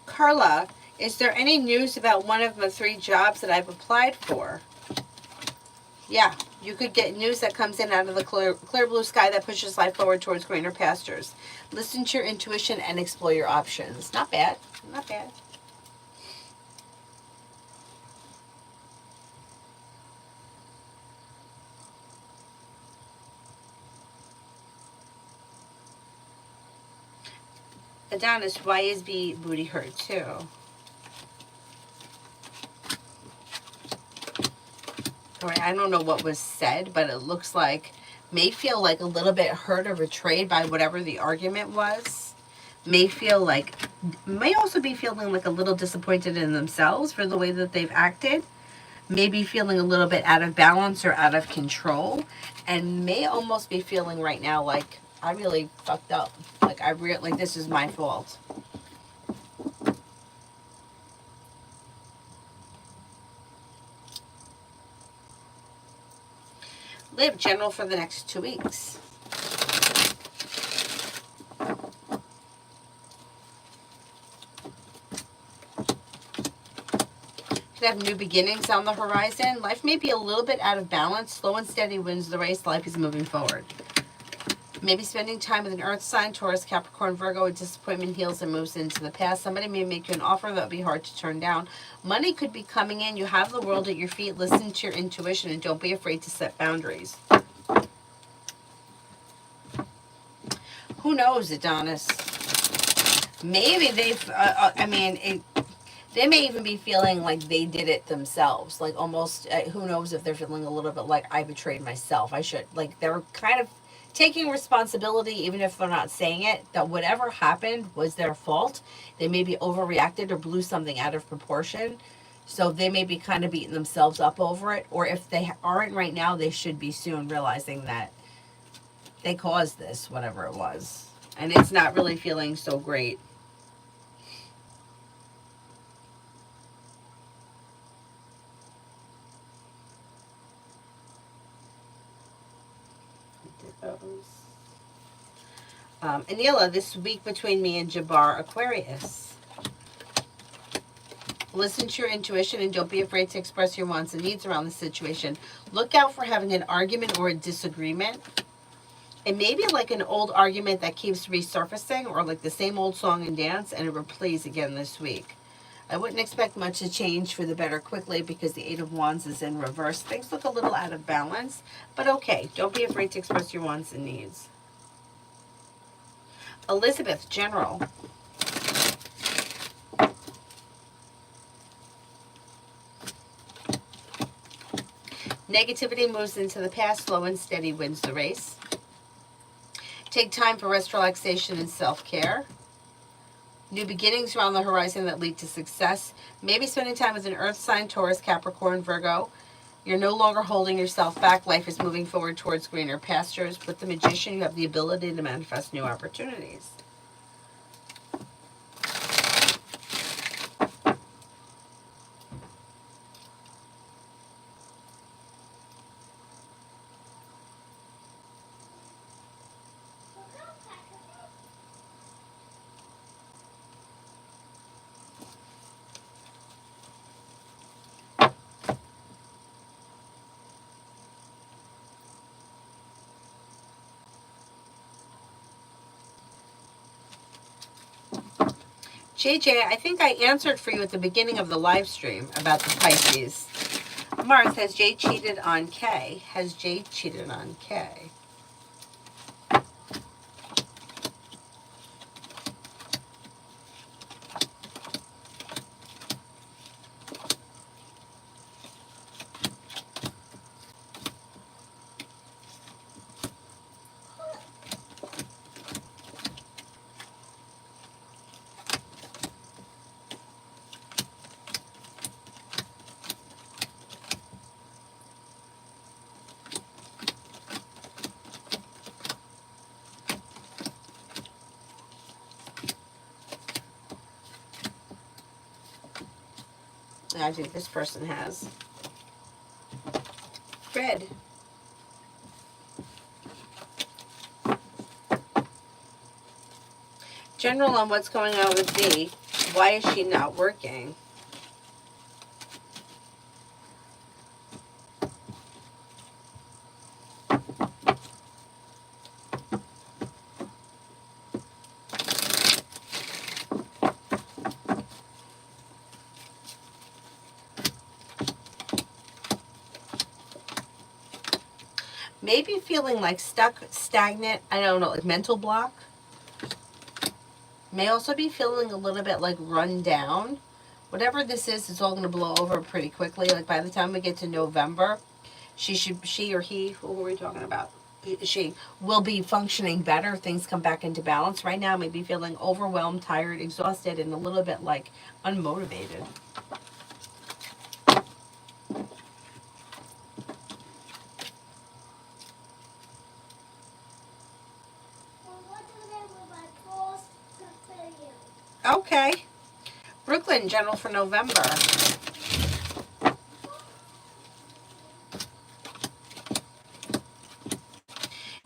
Speaker 1: Carla, is there any news about one of the 3 jobs that I've applied for? Yeah, you could get news that comes in out of the clear blue sky that pushes life forward towards greener pastures. Listen to your intuition and explore your options. Not bad. Not bad. Adonis, why is B booty hurt too? All right, I don't know what was said, but it looks like may feel like a little bit hurt or betrayed by whatever the argument was. May also be feeling like a little disappointed in themselves for the way that they've acted. Maybe feeling a little bit out of balance or out of control, and may almost be feeling right now like I really fucked up. Like this is my fault. Live general for the next 2 weeks. Could have new beginnings on the horizon. Life may be a little bit out of balance. Slow and steady wins the race. Life is moving forward. Maybe spending time with an earth sign, Taurus, Capricorn, Virgo. A disappointment heals and moves into the past. Somebody may make you an offer that would be hard to turn down. Money could be coming in. You have the world at your feet. Listen to your intuition and don't be afraid to set boundaries. Who knows, Adonis? Maybe they've, they may even be feeling like they did it themselves. Like almost, who knows if they're feeling a little bit like I betrayed myself. They're kind of taking responsibility, even if they're not saying it, that whatever happened was their fault. They maybe overreacted or blew something out of proportion. So they may be kind of beating themselves up over it. Or if they aren't right now, they should be soon, realizing that they caused this, whatever it was. And it's not really feeling so great. Anila, this week between me and Jabbar, Aquarius. Listen to your intuition and don't be afraid to express your wants and needs around the situation. Look out for having an argument or a disagreement. It may be like an old argument that keeps resurfacing, or like the same old song and dance, and it replays again this week. I wouldn't expect much to change for the better quickly because the Eight of Wands is in reverse. Things look a little out of balance, but okay. Don't be afraid to express your wants and needs. Elizabeth, General. Negativity moves into the past. Slow and steady wins the race. Take time for rest, relaxation, and self-care. New beginnings around the horizon that lead to success. Maybe spending time with an earth sign, Taurus, Capricorn, Virgo. You're no longer holding yourself back. Life is moving forward towards greener pastures. With the Magician, you have the ability to manifest new opportunities. JJ, I think I answered for you at the beginning of the live stream about the Pisces. Marth, has Jay cheated on Kay? Has Jay cheated on Kay? I think this person has. Red. General on what's going on with B. Why is she not working? Maybe feeling like stuck, stagnant, I don't know, like mental block. May also be feeling a little bit like run down. Whatever this is, it's all going to blow over pretty quickly. Like by the time we get to November, she or he, who were we talking about? She will be functioning better. Things come back into balance. Right now, maybe feeling overwhelmed, tired, exhausted, and a little bit like unmotivated. Okay. Brooklyn, General for November.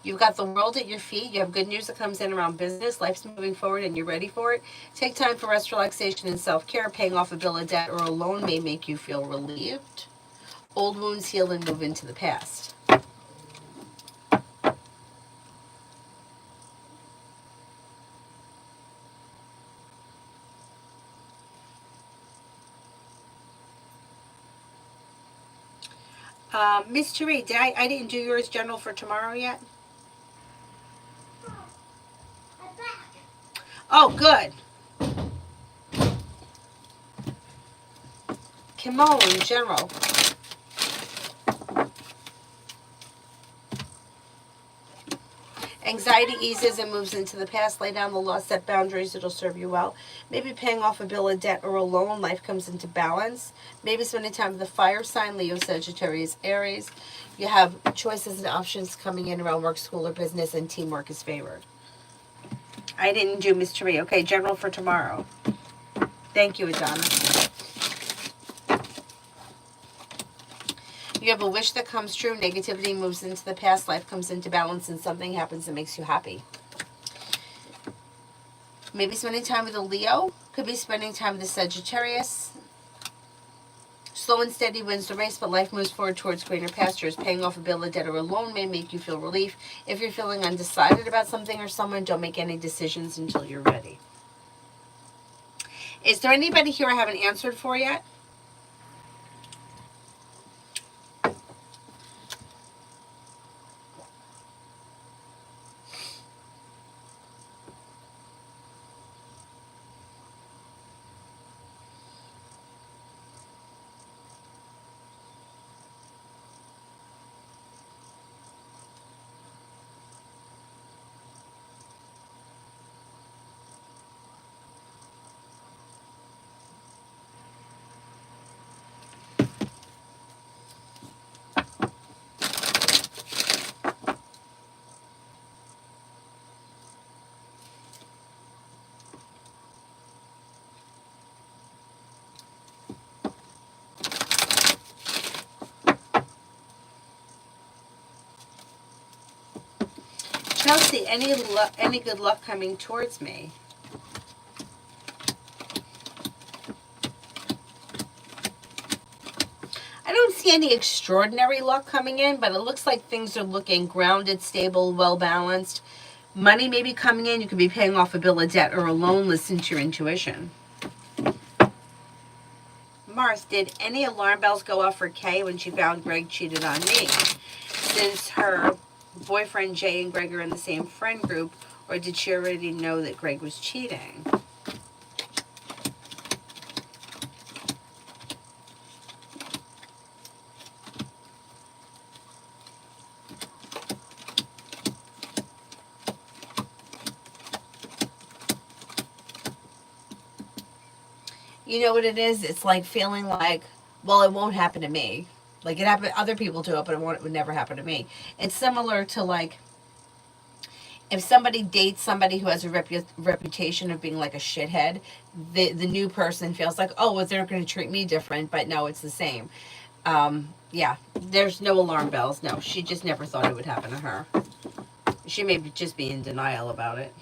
Speaker 1: You've got the world at your feet. You have good news that comes in around business. Life's moving forward and you're ready for it. Take time for rest, relaxation, and self-care. Paying off a bill of debt or a loan may make you feel relieved. Old wounds heal and move into the past. Miss Therese, I didn't do yours, General, for tomorrow yet? Oh, good. Kimon, General. Anxiety eases and moves into the past. Lay down the law, set boundaries. It'll serve you well. Maybe paying off a bill of debt or a loan. Life comes into balance. Maybe spending time with the fire sign, Leo, Sagittarius, Aries. You have choices and options coming in around work, school, or business, and teamwork is favored. I didn't do Miss Therese. Okay, General for tomorrow. Thank you, Adana. You have a wish that comes true. Negativity moves into the past. Life comes into balance and something happens that makes you happy. Maybe spending time with a Leo. Could be spending time with a Sagittarius. Slow and steady wins the race, but life moves forward towards greener pastures. Paying off a bill, a debt, or a loan may make you feel relief. If you're feeling undecided about something or someone, don't make any decisions until you're ready. Is there anybody here I haven't answered for yet? Chelsea, any good luck coming towards me? I don't see any extraordinary luck coming in, but it looks like things are looking grounded, stable, well balanced. Money may be coming in. You could be paying off a bill of debt or a loan. Listen to your intuition. Mars, did any alarm bells go off for Kay when she found Greg cheated on me? Since her boyfriend Jay and Greg are in the same friend group, or did she already know that Greg was cheating? You know what it is? It's like feeling like, well, it won't happen to me. Like it happened, other people do it, but it would never happen to me. It's similar to like if somebody dates somebody who has a reputation of being like a shithead, the new person feels like, oh, well, they're going to treat me different, but no, it's the same. Yeah, there's no alarm bells. No, she just never thought it would happen to her. She may just be in denial about it.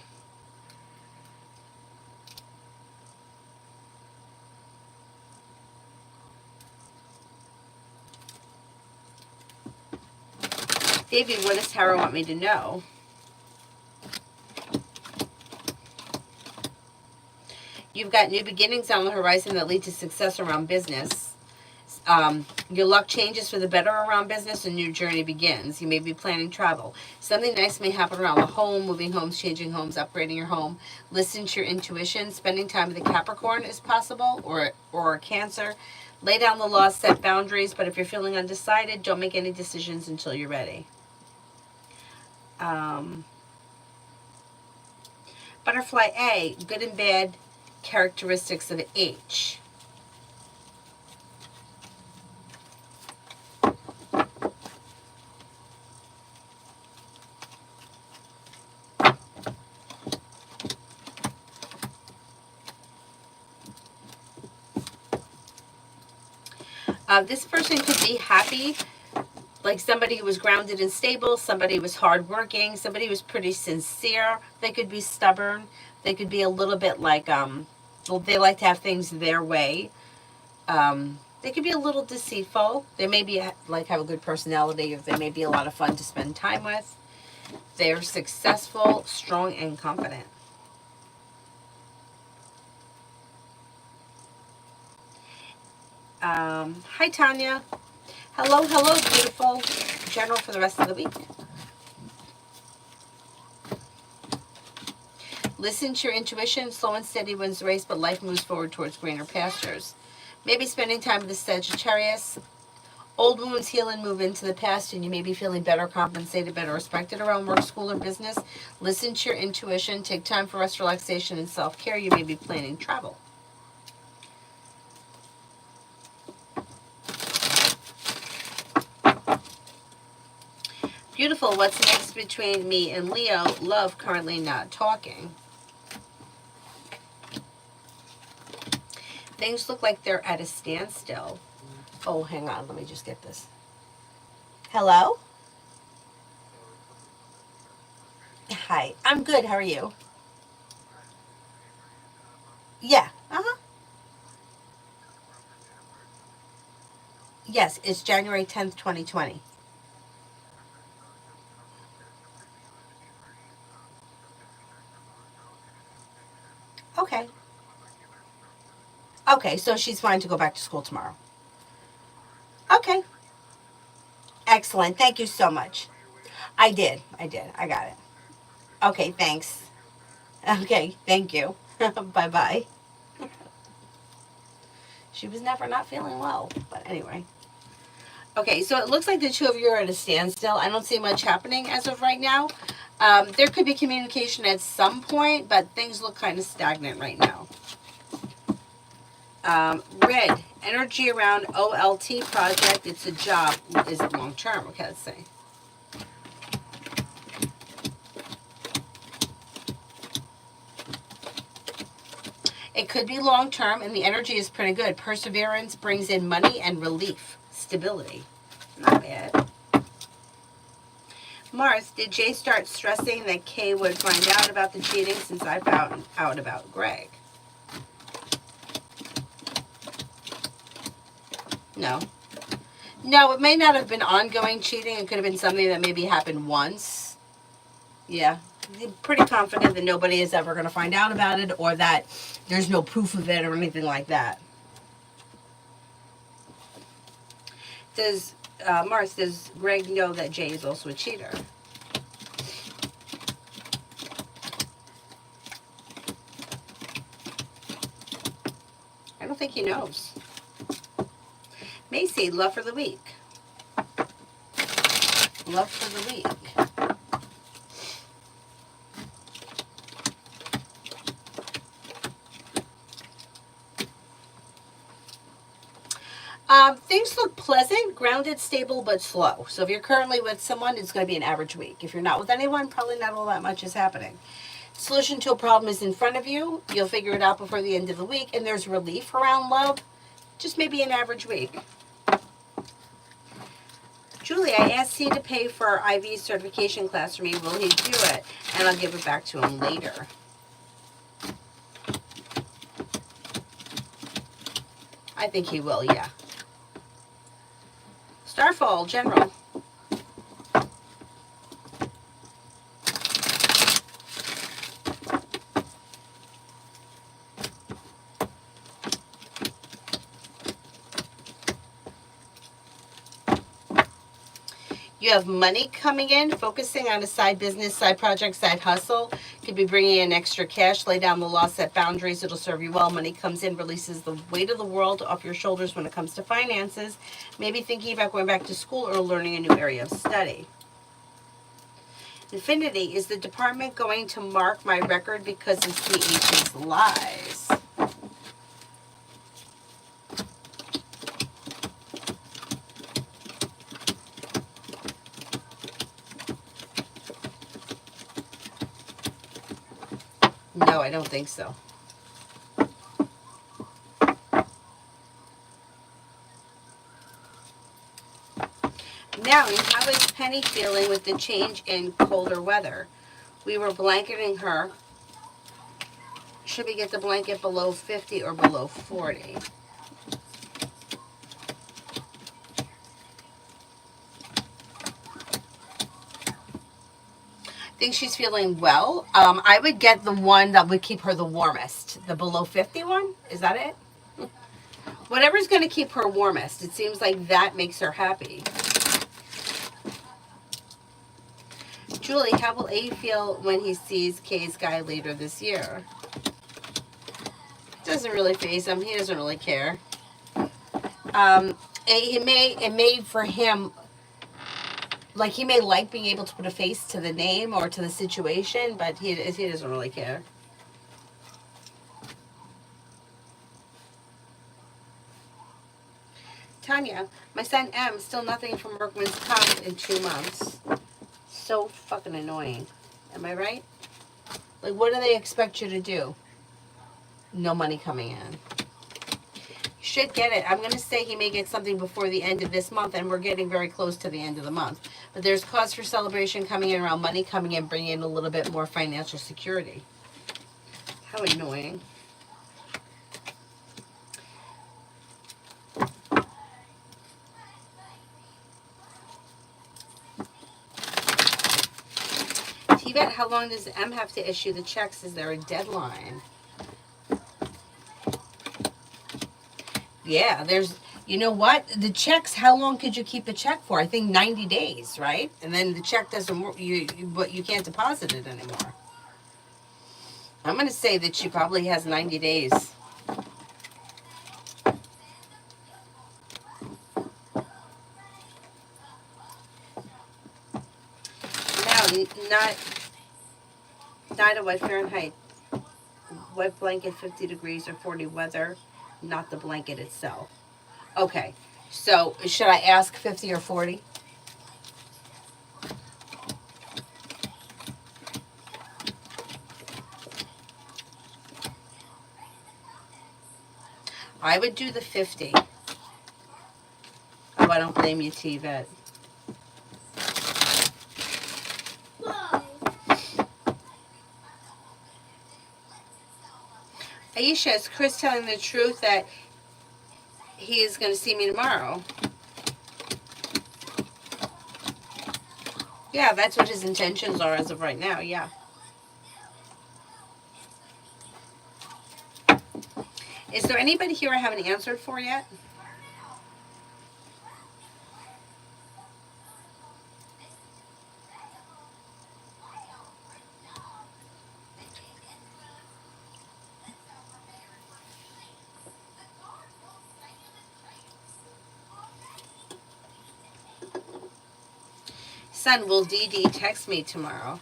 Speaker 1: Davey, what does Tara want me to know? You've got new beginnings on the horizon that lead to success around business. Your luck changes for the better around business. A new journey begins. You may be planning travel. Something nice may happen around the home, moving homes, changing homes, upgrading your home. Listen to your intuition. Spending time with a Capricorn is possible, or a Cancer. Lay down the law, set boundaries, but if you're feeling undecided, don't make any decisions until you're ready. Butterfly A, good and bad characteristics of H. This person could be happy, like somebody who was grounded and stable, somebody who was hardworking, somebody who was pretty sincere. They could be stubborn. They could be a little bit like, well, they like to have things their way. They could be a little deceitful. They may be like have a good personality, or they may be a lot of fun to spend time with. They're successful, strong, and confident. Hi, Tanya. Hello, hello, beautiful. General for the rest of the week. Listen to your intuition. Slow and steady wins the race, but life moves forward towards greener pastures. Maybe spending time with the Sagittarius. Old wounds heal and move into the past, and you may be feeling better compensated, better respected around work, school, or business. Listen to your intuition. Take time for rest, relaxation, and self-care. You may be planning travel. Beautiful. What's next between me and Leo? Love, currently not talking. Things look like they're at a standstill. Oh, hang on. Let me just get this. Hello? Hi. I'm good. How are you? Yeah. Uh-huh. Yes, it's January 10th, 2020. Okay. Okay, so she's fine to go back to school tomorrow. Okay. Excellent. Thank you so much. I did. I did. I got it. Okay, thanks. Okay, thank you. Bye bye. She was never not feeling well, but anyway. Okay, so it looks like the two of you are at a standstill. I don't see much happening as of right now. There could be communication at some point, but things look kind of stagnant right now. Red, energy around OLT project. It's a job. Is it long term? Okay, let's see. It could be long term, and the energy is pretty good. Perseverance brings in money and relief, stability. Not bad. Mars, did Jay start stressing that Kay would find out about the cheating since I found out about Greg? No. No, it may not have been ongoing cheating. It could have been something that maybe happened once. Yeah. I'm pretty confident that nobody is ever going to find out about it or that there's no proof of it or anything like that. Does, Mars, does Greg know that Jay is also a cheater? I don't think he knows. Macy, love for the week. Love for the week. Things look pleasant, grounded, stable, but slow. So if you're currently with someone, it's going to be an average week. If you're not with anyone, probably not all that much is happening. Solution to a problem is in front of you. You'll figure it out before the end of the week, and there's relief around love. Just maybe an average week. Julie, I asked C to pay for our IV certification class for me. Will he do it? And I'll give it back to him later. I think he will, yeah. Starfall, General. You have money coming in, focusing on a side business, side project, side hustle. Could be bringing in extra cash, lay down the law, set boundaries. It'll serve you well. Money comes in, releases the weight of the world off your shoulders when it comes to finances. Maybe thinking about going back to school or learning a new area of study. Infinity, is the department going to mark my record because of CH's lies? No, I don't think so. Now, how is Penny feeling with the change in colder weather? We were blanketing her. Should we get the blanket below 50 or below 40? I think she's feeling well. I would get the one that would keep her the warmest. The below 50 one? Is that it? Whatever's going to keep her warmest. It seems like that makes her happy. Julie, how will A feel when he sees Kay's guy later this year? Doesn't really faze him. He doesn't really care. It may for him, like he may like being able to put a face to the name or to the situation, but he doesn't really care. Tanya, my son M, still nothing from Workman's Comp in 2 months. So fucking annoying. Am I right? Like, what do they expect you to do? No money coming in. You should get it. I'm going to say he may get something before the end of this month, and we're getting very close to the end of the month. But there's cause for celebration coming in around money coming in, bringing in a little bit more financial security. How annoying. Yvette, how long does M have to issue the checks? Is there a deadline? Yeah, there's, you know what? The checks, how long could you keep a check for? I think 90 days, right? And then the check doesn't work, but you can't deposit it anymore. I'm going to say that she probably has 90 days. No, not a wet Fahrenheit. Wet blanket, 50 degrees or 40 weather, not the blanket itself. Okay, so should I ask 50 or 40? I would do the 50. Oh, I don't blame you, T-Vet. Aisha, is Chris telling the truth that he is going to see me tomorrow? Yeah, that's what his intentions are as of right now, yeah. Is there anybody here I haven't answered for yet? Son, will Dee Dee text me tomorrow?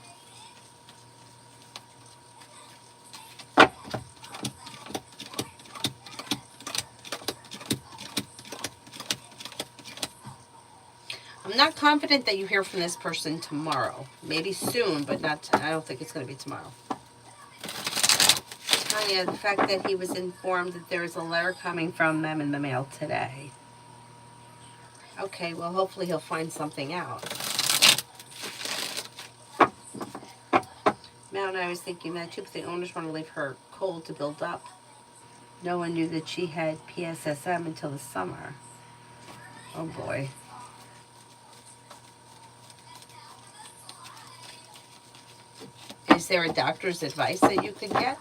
Speaker 1: I'm not confident that you hear from this person tomorrow. Maybe soon, but not. I don't think it's going to be tomorrow. Tanya, the fact that he was informed that there is a letter coming from them in the mail today. Okay, well, hopefully he'll find something out. Mel and I was thinking that too, but the owners want to leave her cold to build up. No one knew that she had PSSM until the summer. Oh boy. Is there a doctor's advice that you could get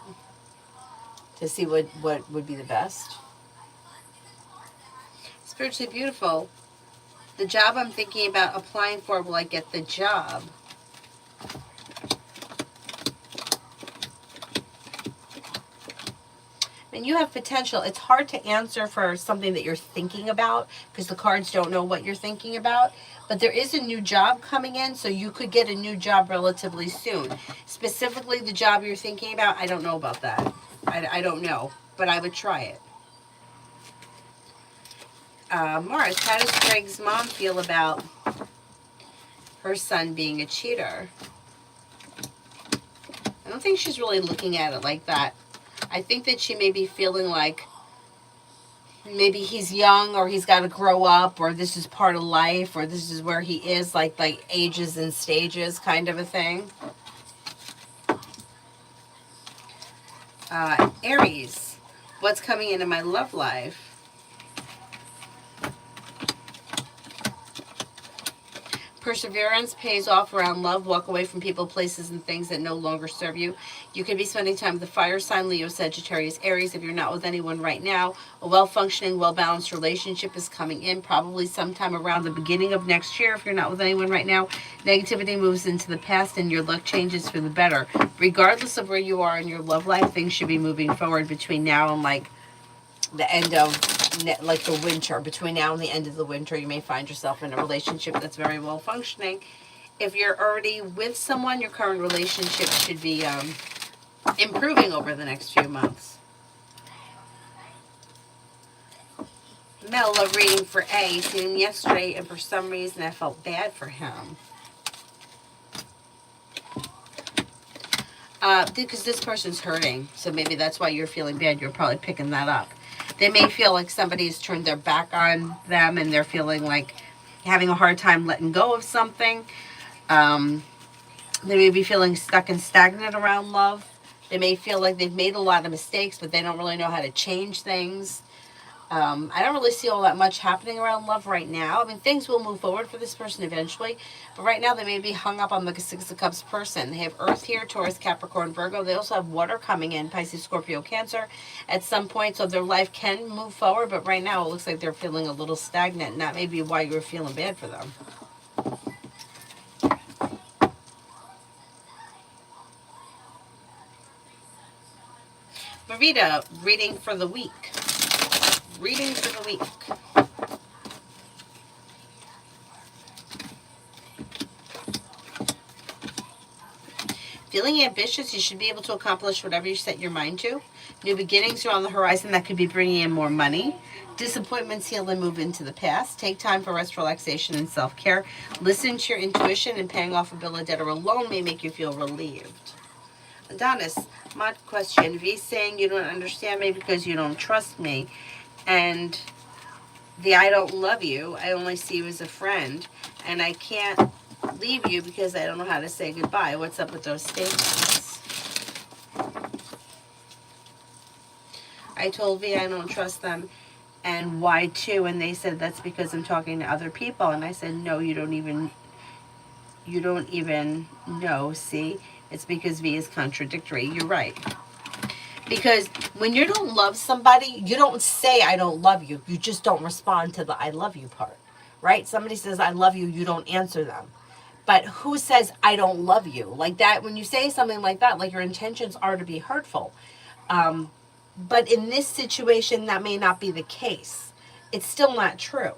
Speaker 1: to see what would be the best? Spiritually beautiful. The job I'm thinking about applying for, will I get the job? And you have potential. It's hard to answer for something that you're thinking about because the cards don't know what you're thinking about. But there is a new job coming in, so you could get a new job relatively soon. Specifically, the job you're thinking about, I don't know about that. I don't know, but I would try it. Morris, how does Greg's mom feel about her son being a cheater? I don't think she's really looking at it like that. I think that she may be feeling like maybe he's young, or he's got to grow up, or this is part of life, or this is where he is, like ages and stages kind of a thing. Aries, what's coming into my love life? Perseverance pays off around love. Walk away from people, places, and things that no longer serve you. You could be spending time with the fire sign, Leo, Sagittarius, Aries. If you're not with anyone right now, a well-functioning, well-balanced relationship is coming in, probably sometime around the beginning of next year. If you're not with anyone right now, negativity moves into the past and your luck changes for the better. Regardless of where you are in your love life, things should be moving forward between now and the end of the winter. Between now and the end of the winter, you may find yourself in a relationship that's very well functioning. If you're already with someone, your current relationship should be improving over the next few months. Mel, love reading for A. Seen him yesterday, and for some reason I felt bad for him. Because this person's hurting, so maybe that's why you're feeling bad. You're probably picking that up. They may feel like somebody's turned their back on them, and they're feeling like having a hard time letting go of something. They may be feeling stuck and stagnant around love. They may feel like they've made a lot of mistakes, but they don't really know how to change things. I don't really see all that much happening around love right now. I mean, things will move forward for this person eventually, but right now they may be hung up on the Six of Cups person. They have Earth here, Taurus, Capricorn, Virgo. They also have water coming in, Pisces, Scorpio, Cancer, at some point, so their life can move forward, but right now it looks like they're feeling a little stagnant, and that may be why you're feeling bad for them. Marita, reading for the week. Reading for the week. Feeling ambitious, you should be able to accomplish whatever you set your mind to. New beginnings are on the horizon that could be bringing in more money. Disappointments heal and move into the past. Take time for rest, relaxation, and self-care. Listen to your intuition, and paying off a bill of debt or a loan may make you feel relieved. Adonis, my question. V saying you don't understand me because you don't trust me. And the I don't love you. I only see you as a friend. And I can't leave you because I don't know how to say goodbye. What's up with those statements? I told V I don't trust them, and why too? And they said that's because I'm talking to other people. And I said, no, you don't even know. See, it's because V is contradictory. You're right. Because when you don't love somebody, you don't say I don't love you. You just don't respond to the I love you part, right? Somebody says I love you, you don't answer them. But who says I don't love you? Like that, when you say something like that, like your intentions are to be hurtful. But in this situation, that may not be the case. It's still not true.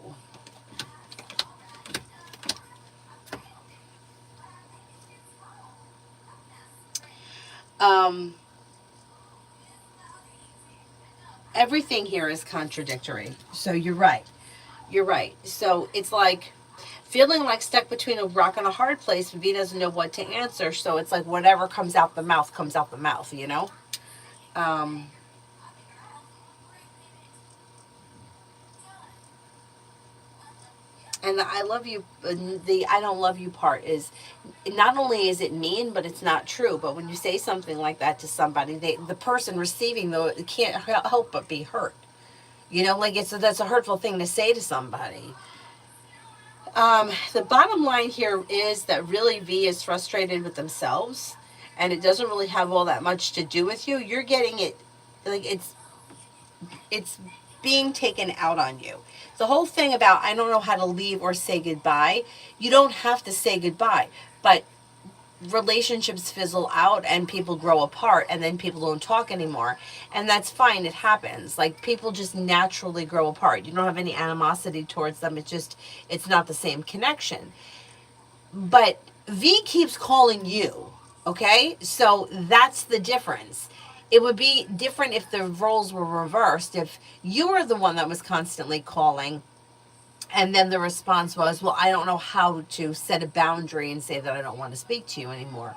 Speaker 1: Everything here is contradictory. So you're right. You're right. So it's like feeling like stuck between a rock and a hard place. V doesn't know what to answer. So it's like whatever comes out the mouth comes out the mouth, you know? And the I love you, the I don't love you part is, not only is it mean, but it's not true. But when you say something like that to somebody, the person receiving though can't help but be hurt. You know, like that's a hurtful thing to say to somebody. The bottom line here is that really V is frustrated with themselves, and it doesn't really have all that much to do with you. You're getting it, like it's being taken out on you. The whole thing about I don't know how to leave or say goodbye, you don't have to say goodbye, but relationships fizzle out and people grow apart and then people don't talk anymore, and that's fine. It happens. Like people just naturally grow apart. You don't have any animosity towards them. It's not the same connection. But V keeps calling you, okay? So that's the difference. It would be different if the roles were reversed, if you were the one that was constantly calling and then the response was, well, I don't know how to set a boundary and say that I don't want to speak to you anymore,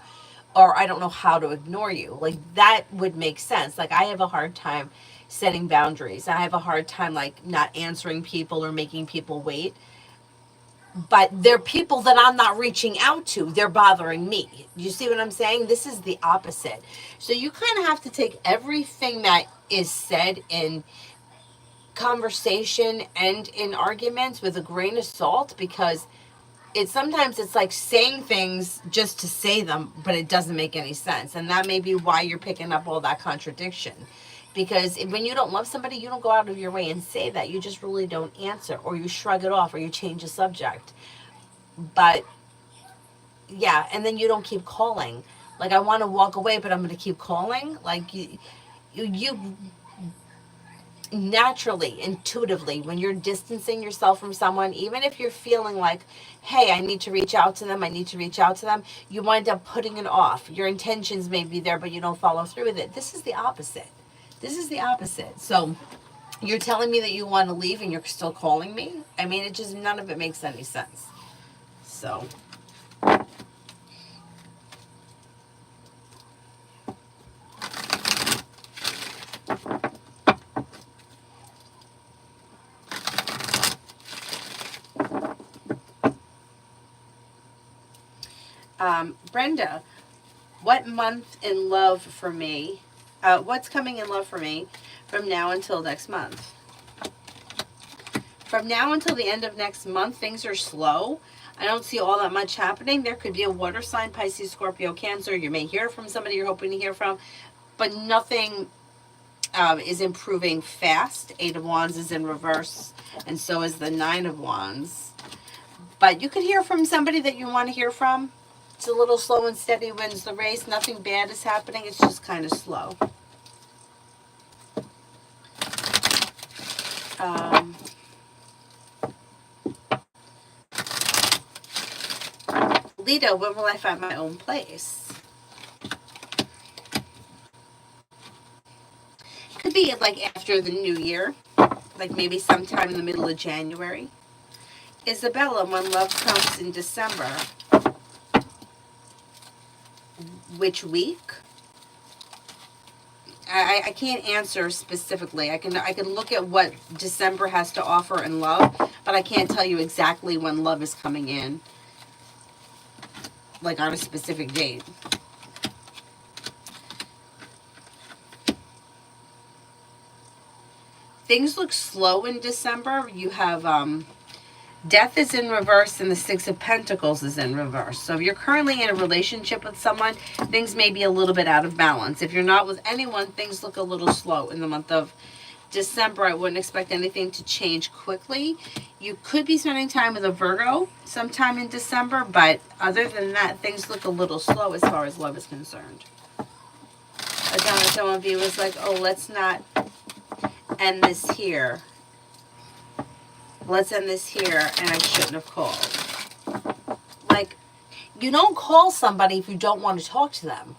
Speaker 1: or I don't know how to ignore you. Like that would make sense. Like I have a hard time setting boundaries. I have a hard time like not answering people or making people wait. But they're people that I'm not reaching out to. They're bothering me. You see what I'm saying? This is the opposite. So you kind of have to take everything that is said in conversation and in arguments with a grain of salt, because sometimes it's like saying things just to say them, but it doesn't make any sense. And that may be why you're picking up all that contradiction. Because when you don't love somebody, you don't go out of your way and say that. You just really don't answer, or you shrug it off, or you change the subject. But yeah, and then you don't keep calling. Like I want to walk away, but I'm going to keep calling. Like you naturally, intuitively, when you're distancing yourself from someone, even if you're feeling like, hey, I need to reach out to them, you wind up putting it off. Your intentions may be there, but you don't follow through with it. This is the opposite. So you're telling me that you want to leave and you're still calling me? I mean, none of it makes any sense. So Brenda, what month in love for me? What's coming in love for me from now until next month? From now until the end of next month, things are slow. I don't see all that much happening. There could be a water sign, Pisces, Scorpio, Cancer. You may hear from somebody you're hoping to hear from, but nothing is improving fast. Eight of Wands is in reverse, and so is the Nine of Wands. But you could hear from somebody that you want to hear from. It's a little slow and steady wins the race. Nothing bad is happening. It's just kind of slow. Lito, when will I find my own place? Could be like after the new year, like maybe sometime in the middle of January. Isabella, when love comes in December, which week? I can't answer specifically. I can look at what December has to offer in love, but I can't tell you exactly when love is coming in, like on a specific date. Things look slow in December. You have Death is in reverse and the Six of Pentacles is in reverse. So if you're currently in a relationship with someone, things may be a little bit out of balance. If you're not with anyone, things look a little slow in the month of December. I wouldn't expect anything to change quickly. You could be spending time with a Virgo sometime in December, but other than that, things look a little slow as far as love is concerned. Some of you was like, oh, let's not end this here. Let's end this here, and I shouldn't have called. Like, you don't call somebody if you don't want to talk to them.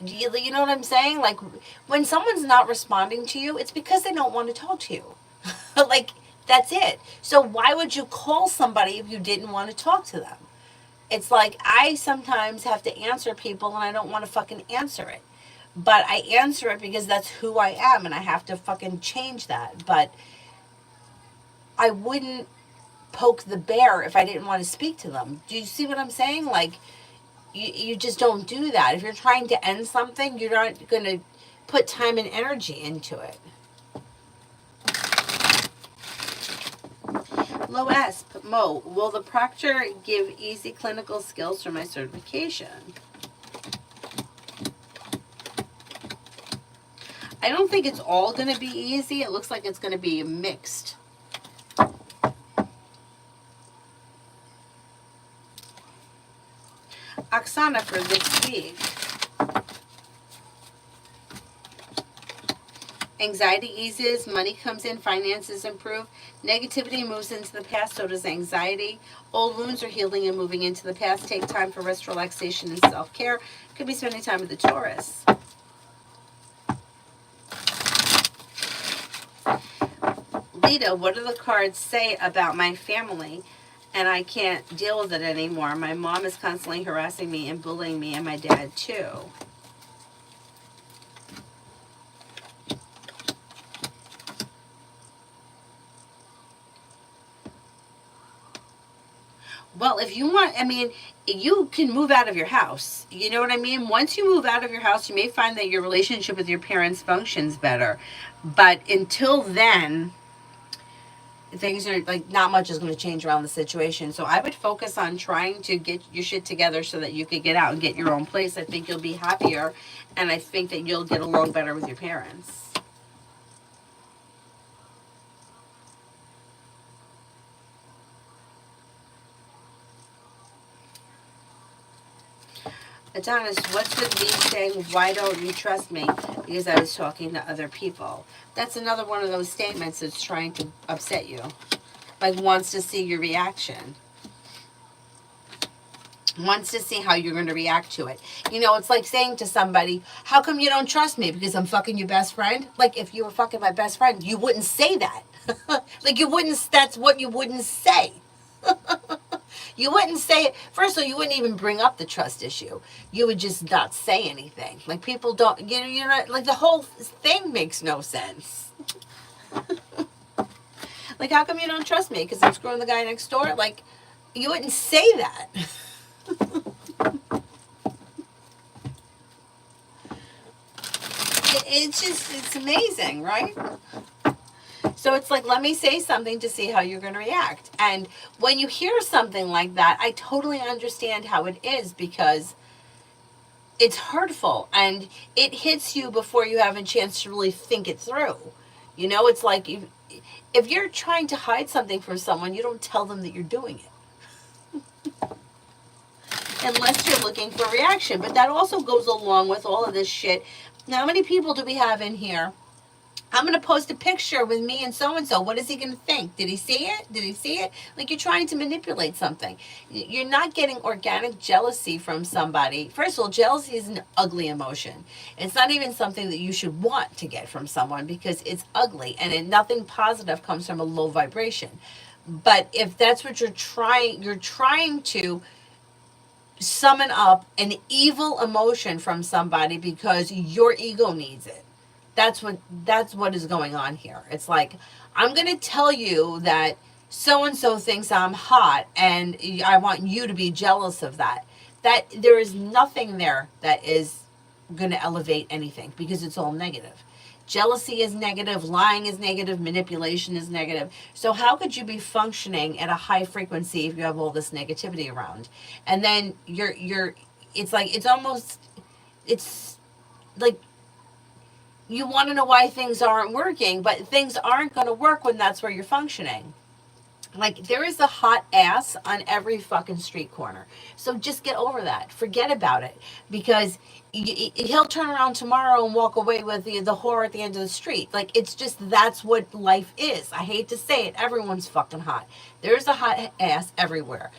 Speaker 1: You know what I'm saying? Like, when someone's not responding to you, it's because they don't want to talk to you. Like, that's it. So why would you call somebody if you didn't want to talk to them? It's like, I sometimes have to answer people, and I don't want to fucking answer it. But I answer it because that's who I am, and I have to fucking change that. But I wouldn't poke the bear if I didn't want to speak to them. Do you see what I'm saying? Like, you just don't do that. If you're trying to end something, you're not going to put time and energy into it. Low S, Mo, will the proctor give easy clinical skills for my certification? I don't think it's all going to be easy. It looks like it's going to be mixed. Oksana for this week. Anxiety eases, money comes in, finances improve. Negativity moves into the past, so does anxiety. Old wounds are healing and moving into the past. Take time for rest, relaxation, and self-care. Could be spending time with the Taurus. Lita, what do the cards say about my family? And I can't deal with it anymore. My mom is constantly harassing me and bullying me, and my dad too. Well, if you want, I mean, you can move out of your house. You know what I mean? Once you move out of your house, you may find that your relationship with your parents functions better. But until then, things are like not much is going to change around the situation. So I would focus on trying to get your shit together so that you could get out and get your own place. I think you'll be happier, and I think that you'll get along better with your parents. Adonis, what's with me saying, why don't you trust me? Because I was talking to other people. That's another one of those statements that's trying to upset you. Like, wants to see your reaction. Wants to see how you're going to react to it. You know, it's like saying to somebody, how come you don't trust me? Because I'm fucking your best friend? Like, if you were fucking my best friend, you wouldn't say that. Like, you wouldn't, that's what you wouldn't say. You wouldn't say it. First of all, you wouldn't even bring up the trust issue. You would just not say anything. Like, people don't, you know, like, the whole thing makes no sense. Like, how come you don't trust me? Because I'm screwing the guy next door? Like, you wouldn't say that. It's just, it's amazing, right? So it's like, let me say something to see how you're going to react. And when you hear something like that, I totally understand how it is, because it's hurtful and it hits you before you have a chance to really think it through. You know, it's like if you're trying to hide something from someone, you don't tell them that you're doing it. Unless you're looking for reaction. But that also goes along with all of this shit. Now, how many people do we have in here? I'm going to post a picture with me and so. What is he going to think? Did he see it? Did he see it? Like, you're trying to manipulate something. You're not getting organic jealousy from somebody. First of all, jealousy is an ugly emotion. It's not even something that you should want to get from someone, because it's ugly, and nothing positive comes from a low vibration. But if that's what you're trying to summon up an evil emotion from somebody because your ego needs it. That's what is going on here. It's like, I'm going to tell you that so and so thinks I'm hot, and I want you to be jealous of that. That there is nothing there that is going to elevate anything, because it's all negative. Jealousy is negative, lying is negative, manipulation is negative. So how could you be functioning at a high frequency if you have all this negativity around? And then it's like, it's like, you want to know why things aren't working, but things aren't going to work when that's where you're functioning. Like, there is a hot ass on every fucking street corner. So just get over that. Forget about it. Because he'll turn around tomorrow and walk away with the whore at the end of the street. Like, it's just, that's what life is. I hate to say it. Everyone's fucking hot. There's a hot ass everywhere.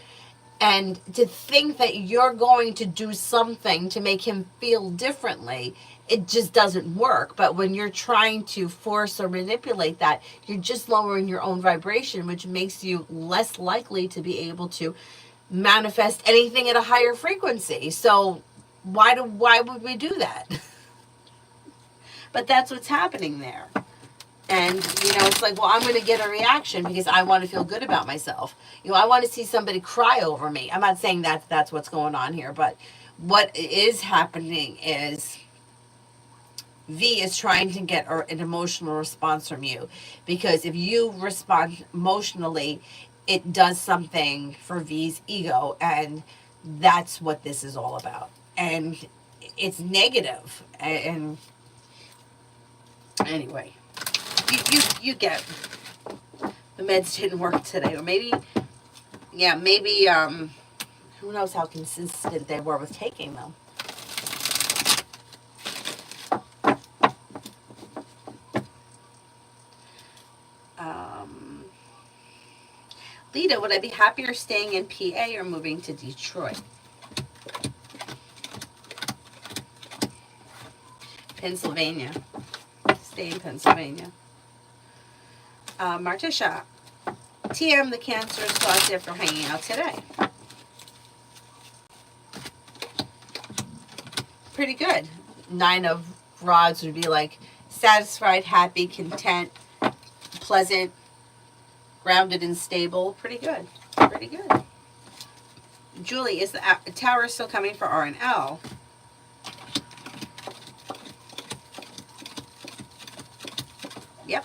Speaker 1: And to think that you're going to do something to make him feel differently, it just doesn't work. But when you're trying to force or manipulate that, you're just lowering your own vibration, which makes you less likely to be able to manifest anything at a higher frequency. So why would we do that? But that's what's happening there. And, it's like, well, I'm going to get a reaction because I want to feel good about myself. I want to see somebody cry over me. I'm not saying that's what's going on here, but what is happening is V is trying to get an emotional response from you. Because if you respond emotionally, it does something for V's ego, and that's what this is all about. And it's negative. And anyway, you get, the meds didn't work today, or maybe who knows how consistent they were with taking them. Lita, would I be happier staying in PA or moving to Detroit? Pennsylvania. Stay in Pennsylvania. Martisha, TM, the Cancer thoughts after hanging out today. Pretty good. 9 of rods would be like satisfied, happy, content, pleasant, grounded and stable. Pretty good. Pretty good. Julie, is the tower still coming for R and L? Yep.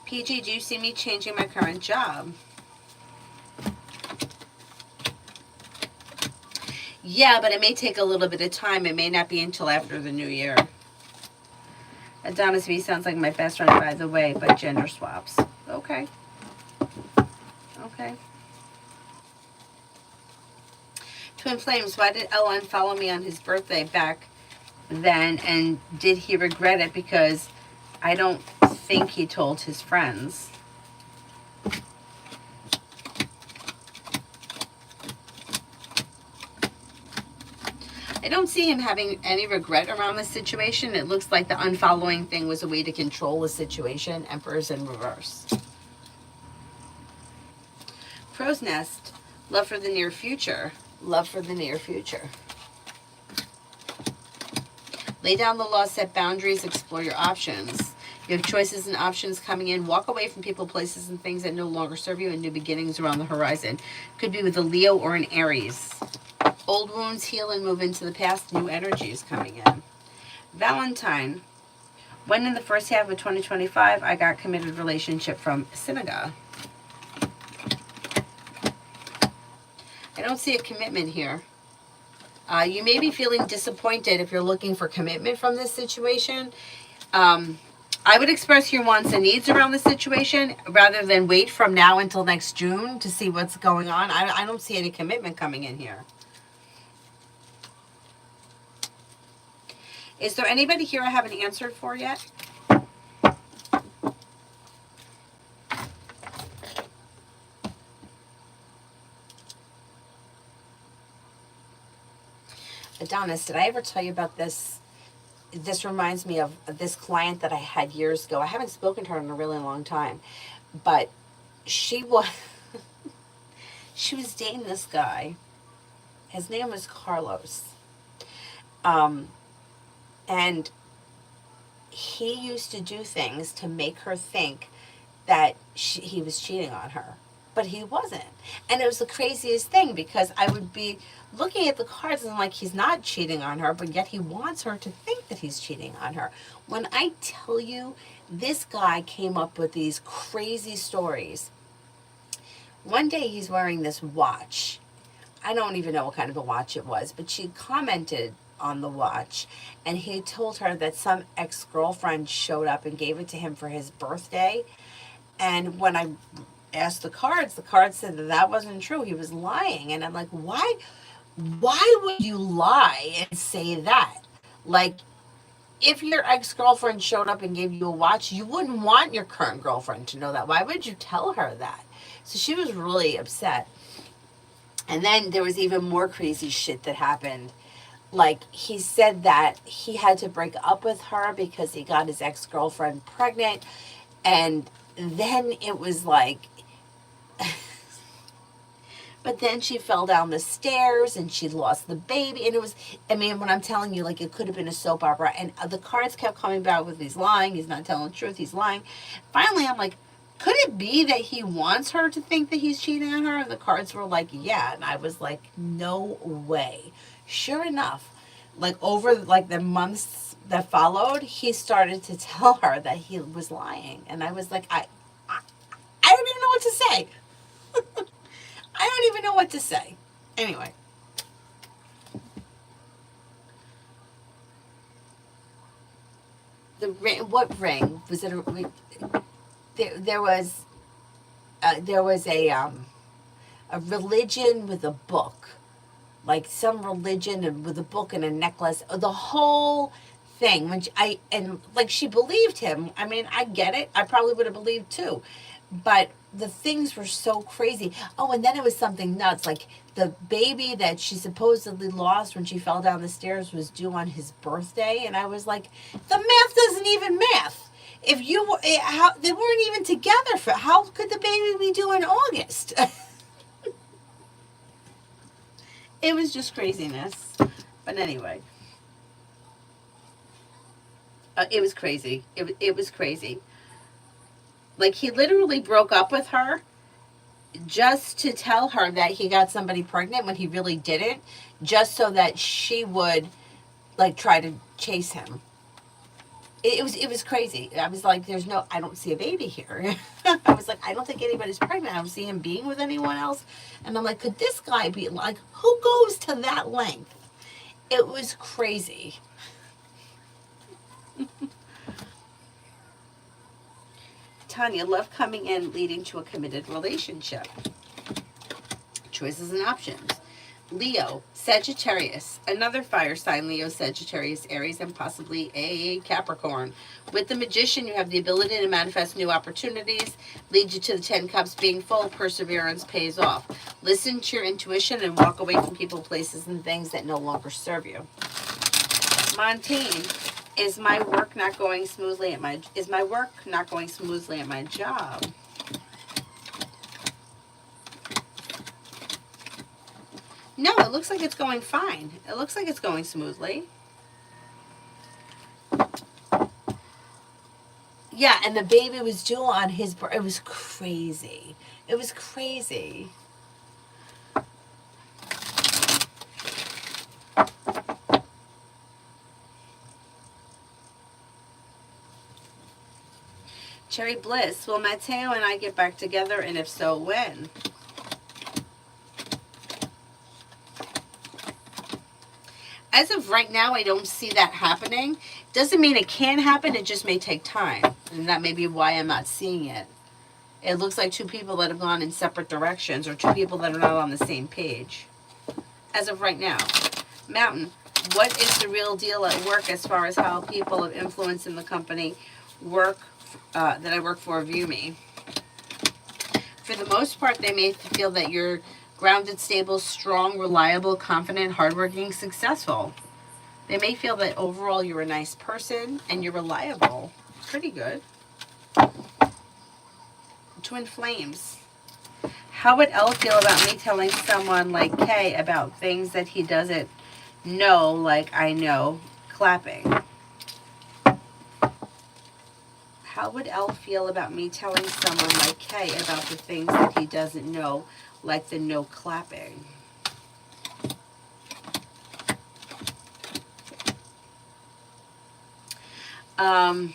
Speaker 1: PG, do you see me changing my current job? Yeah, but it may take a little bit of time. It may not be until after the new year. Adonis V sounds like my best friend, by the way, but gender swaps. Okay. Okay. Twin Flames, why did L unfollow me on his birthday back then, and did he regret it? Because I don't think he told his friends. I don't see him having any regret around this situation. It looks like the unfollowing thing was a way to control the situation. Emperor's in reverse. Crow's Nest, love for the near future. Love for the near future. Lay down the law, set boundaries, explore your options. You have choices and options coming in. Walk away from people, places, and things that no longer serve you, and new beginnings are on the horizon. Could be with a Leo or an Aries. Old wounds heal and move into the past. New energy is coming in. Valentine, When in the first half of 2025 I got committed relationship from synagogue. I don't see a commitment here. You may be feeling disappointed if you're looking for commitment from this situation. I would express your wants and needs around the situation rather than wait from now until next June to see what's going on. I don't see any commitment coming in here. Is there anybody here I haven't answered for yet? Adonis, did I ever tell you about this? This reminds me of this client that I had years ago. I haven't spoken to her in a really long time, but she was she was dating this guy. His name was Carlos, and he used to do things to make her think that he was cheating on her, but he wasn't. And it was the craziest thing because I would be looking at the cards and I'm like, he's not cheating on her, but yet he wants her to think that he's cheating on her. When I tell you, this guy came up with these crazy stories. One day he's wearing this watch. I don't even know what kind of a watch it was, but she commented on the watch, and he told her that some ex-girlfriend showed up and gave it to him for his birthday. And when I asked the cards said that that wasn't true. He was lying. And I'm like, why would you lie and say that? Like, if your ex-girlfriend showed up and gave you a watch, you wouldn't want your current girlfriend to know that. Why would you tell her that? So she was really upset. And then there was even more crazy shit that happened. Like, he said that he had to break up with her because he got his ex-girlfriend pregnant. And then it was like, but then she fell down the stairs and she lost the baby. And it was, I mean, when I'm telling you, like, it could have been a soap opera. And the cards kept coming back with, he's lying, he's not telling the truth, he's lying. Finally, I'm like, could it be that he wants her to think that he's cheating on her? And the cards were like, yeah. And I was like, no way. Sure enough, like, over like the months that followed, he started to tell her that he was lying. And I was like, I don't even know what to say. I don't even know what to say. Anyway. The ring, what ring? Was it there was a religion with a book. Like some religion and with a book and a necklace. The whole thing. When she believed him. I mean, I get it. I probably would have believed too. But the things were so crazy. Oh, and then it was something nuts. Like, the baby that she supposedly lost when she fell down the stairs was due on his birthday. And I was like, the math doesn't even math. If they weren't even together how could the baby be due in August? It was just craziness. But anyway. It was crazy. It was crazy. Like, he literally broke up with her just to tell her that he got somebody pregnant when he really didn't, just so that she would, like, try to chase him. It was crazy. I was like, I don't see a baby here. I was like, I don't think anybody's pregnant. I don't see him being with anyone else. And I'm like, could this guy be, like, who goes to that length? It was crazy. Tanya, love coming in leading to a committed relationship. Choices and options. Leo, Sagittarius, another fire sign, Leo, Sagittarius, Aries, and possibly a Capricorn. With the Magician, you have the ability to manifest new opportunities, lead you to the 10 Cups being full, perseverance pays off. Listen to your intuition and walk away from people, places, and things that no longer serve you. Montaigne, is my work not going smoothly at my job? No, it looks like it's going fine. It looks like it's going smoothly. Yeah, and the baby was due on his birth. It was crazy. It was crazy. Cherry Bliss, will Mateo and I get back together, and if so, when? As of right now, I don't see that happening. Doesn't mean it can happen, it just may take time. And that may be why I'm not seeing it. It looks like two people that have gone in separate directions, or two people that are not on the same page. As of right now. Mountain, what is the real deal at work as far as how people of influence in the company work that I work for view me? For the most part, they may feel that you're grounded, stable, strong, reliable, confident, hardworking, successful. They may feel that overall you're a nice person and you're reliable. Pretty good. Twin Flames. How would Elle feel about me telling someone like Kay about things that he doesn't know, like I know, clapping? How would Elle feel about me telling someone like Kay about the things that he doesn't know, like the no clapping? I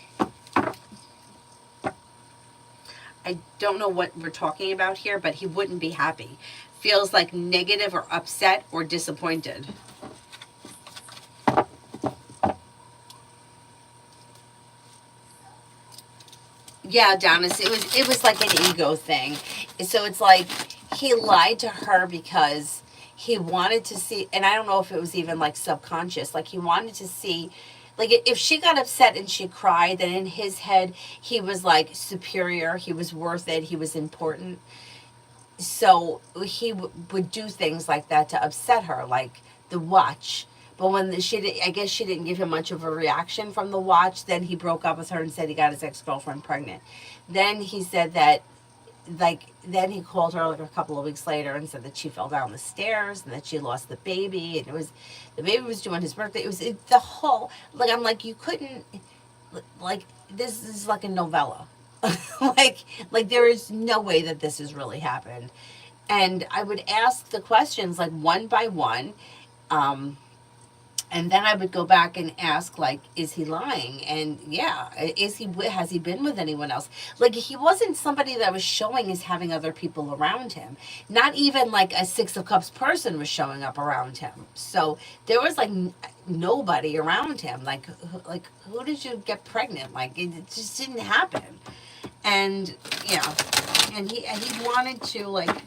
Speaker 1: don't know what we're talking about here, but he wouldn't be happy. Feels like negative or upset or disappointed. Yeah, Donis, it was like an ego thing. So it's like he lied to her because he wanted to see, and I don't know if it was even like subconscious, like he wanted to see, like if she got upset and she cried, then in his head he was like superior, he was worth it, he was important. So he would do things like that to upset her, like the watch. But when I guess she didn't give him much of a reaction from the watch, then he broke up with her and said he got his ex-girlfriend pregnant. Then he said that, like, then he called her like a couple of weeks later and said that she fell down the stairs and that she lost the baby, and the baby was due on his birthday. The whole, like, I'm like, you couldn't, like, this is like a novella. like there is no way that this has really happened. And I would ask the questions like one by one, and then I would go back and ask, like, is he lying? And yeah, has he been with anyone else? Like, he wasn't somebody that was showing as having other people around him. Not even like a Six of Cups person was showing up around him. So there was like nobody around him. Like who did you get pregnant? Like, it just didn't happen. And yeah, and he wanted to, like,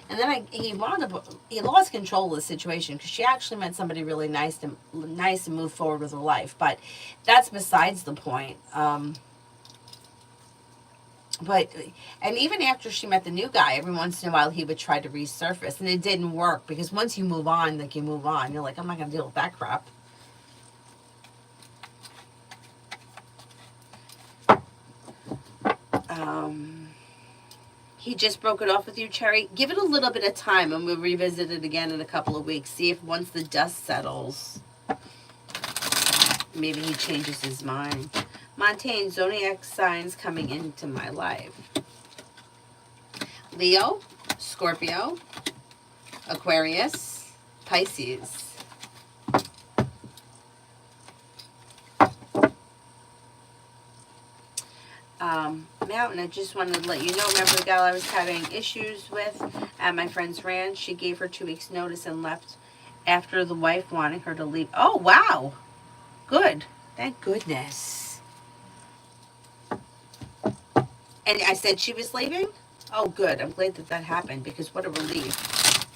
Speaker 1: and then he lost control of the situation because she actually met somebody really nice and move forward with her life. But that's besides the point. But and even after she met the new guy, every once in a while he would try to resurface, and it didn't work because once you move on, like you move on, you're like, I'm not gonna deal with that crap. He just broke it off with you, Cherry. Give it a little bit of time and we'll revisit it again in a couple of weeks. See if once the dust settles, maybe he changes his mind. Montaigne, zodiac signs coming into my life. Leo, Scorpio, Aquarius, Pisces. Mountain, I just wanted to let you know, remember the gal I was having issues with at my friend's ranch? She gave her 2 weeks notice and left after the wife wanting her to leave. Oh, wow. Good. Thank goodness. And I said she was leaving? Oh, good. I'm glad that happened because what a relief.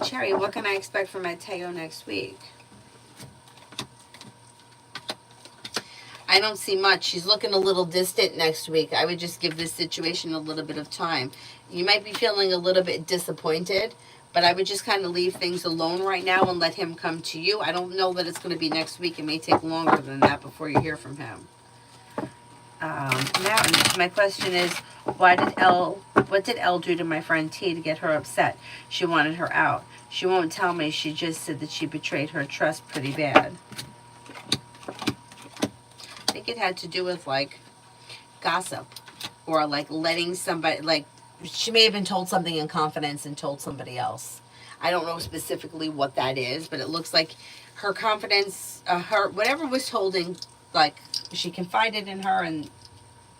Speaker 1: Cherry, what can I expect from Mateo next week? I don't see much. She's looking a little distant next week. I would just give this situation a little bit of time. You might be feeling a little bit disappointed, but I would just kind of leave things alone right now and let him come to you. I don't know that it's going to be next week. It may take longer than that before you hear from him. Now, my question is, what did Elle do to my friend T to get her upset? She wanted her out. She won't tell me. She just said that she betrayed her trust pretty bad. I think it had to do with like gossip or like letting somebody, like she may have been told something in confidence and told somebody else. I don't know specifically what that is, but it looks like her confidence, her whatever was told in, like she confided in her and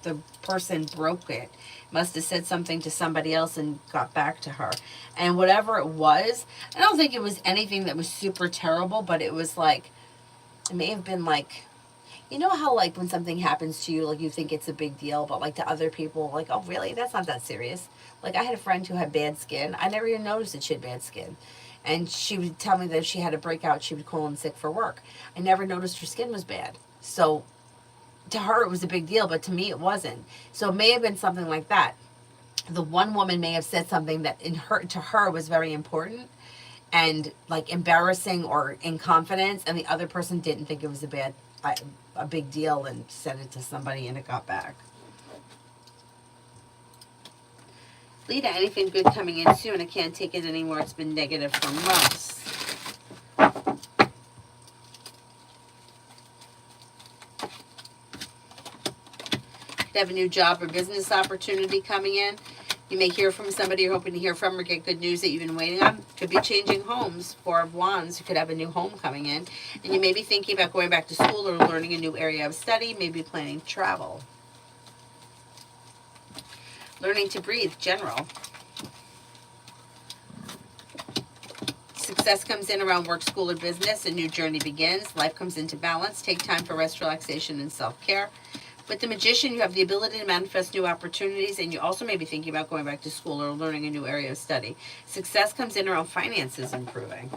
Speaker 1: the person broke it. Must have said something to somebody else and got back to her. And whatever it was, I don't think it was anything that was super terrible, but it was like, it may have been like, you know how like when something happens to you, like you think it's a big deal, but like to other people, like, oh really? That's not that serious. Like I had a friend who had bad skin. I never even noticed that she had bad skin. And she would tell me that if she had a breakout, she would call in sick for work. I never noticed her skin was bad. So to her it was a big deal, but to me it wasn't. So it may have been something like that. The one woman may have said something that to her was very important and like embarrassing or in confidence, and the other person didn't think it was a big deal and sent it to somebody and it got back. Lita, anything good coming in soon? I can't take it anymore. It's been negative for months. You have a new job or business opportunity coming in. You may hear from somebody you're hoping to hear from or get good news that you've been waiting on. Could be changing homes. 4 of Wands. You could have a new home coming in. And you may be thinking about going back to school or learning a new area of study. Maybe planning travel. Learning to breathe, general. Success comes in around work, school, or business. A new journey begins. Life comes into balance. Take time for rest, relaxation, and self-care. With the Magician, you have the ability to manifest new opportunities, and you also may be thinking about going back to school or learning a new area of study. Success comes in around finances improving.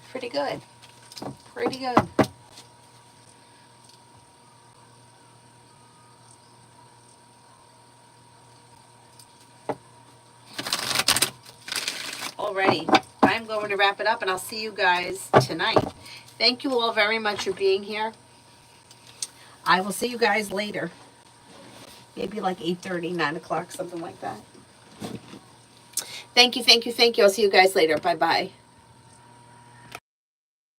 Speaker 1: Pretty good. Pretty good. Alrighty. I'm going to wrap it up, and I'll see you guys tonight. Thank you all very much for being here. I will see you guys later. Maybe like 8:30, 9 o'clock, something like that. Thank you, thank you, thank you. I'll see you guys later. Bye-bye.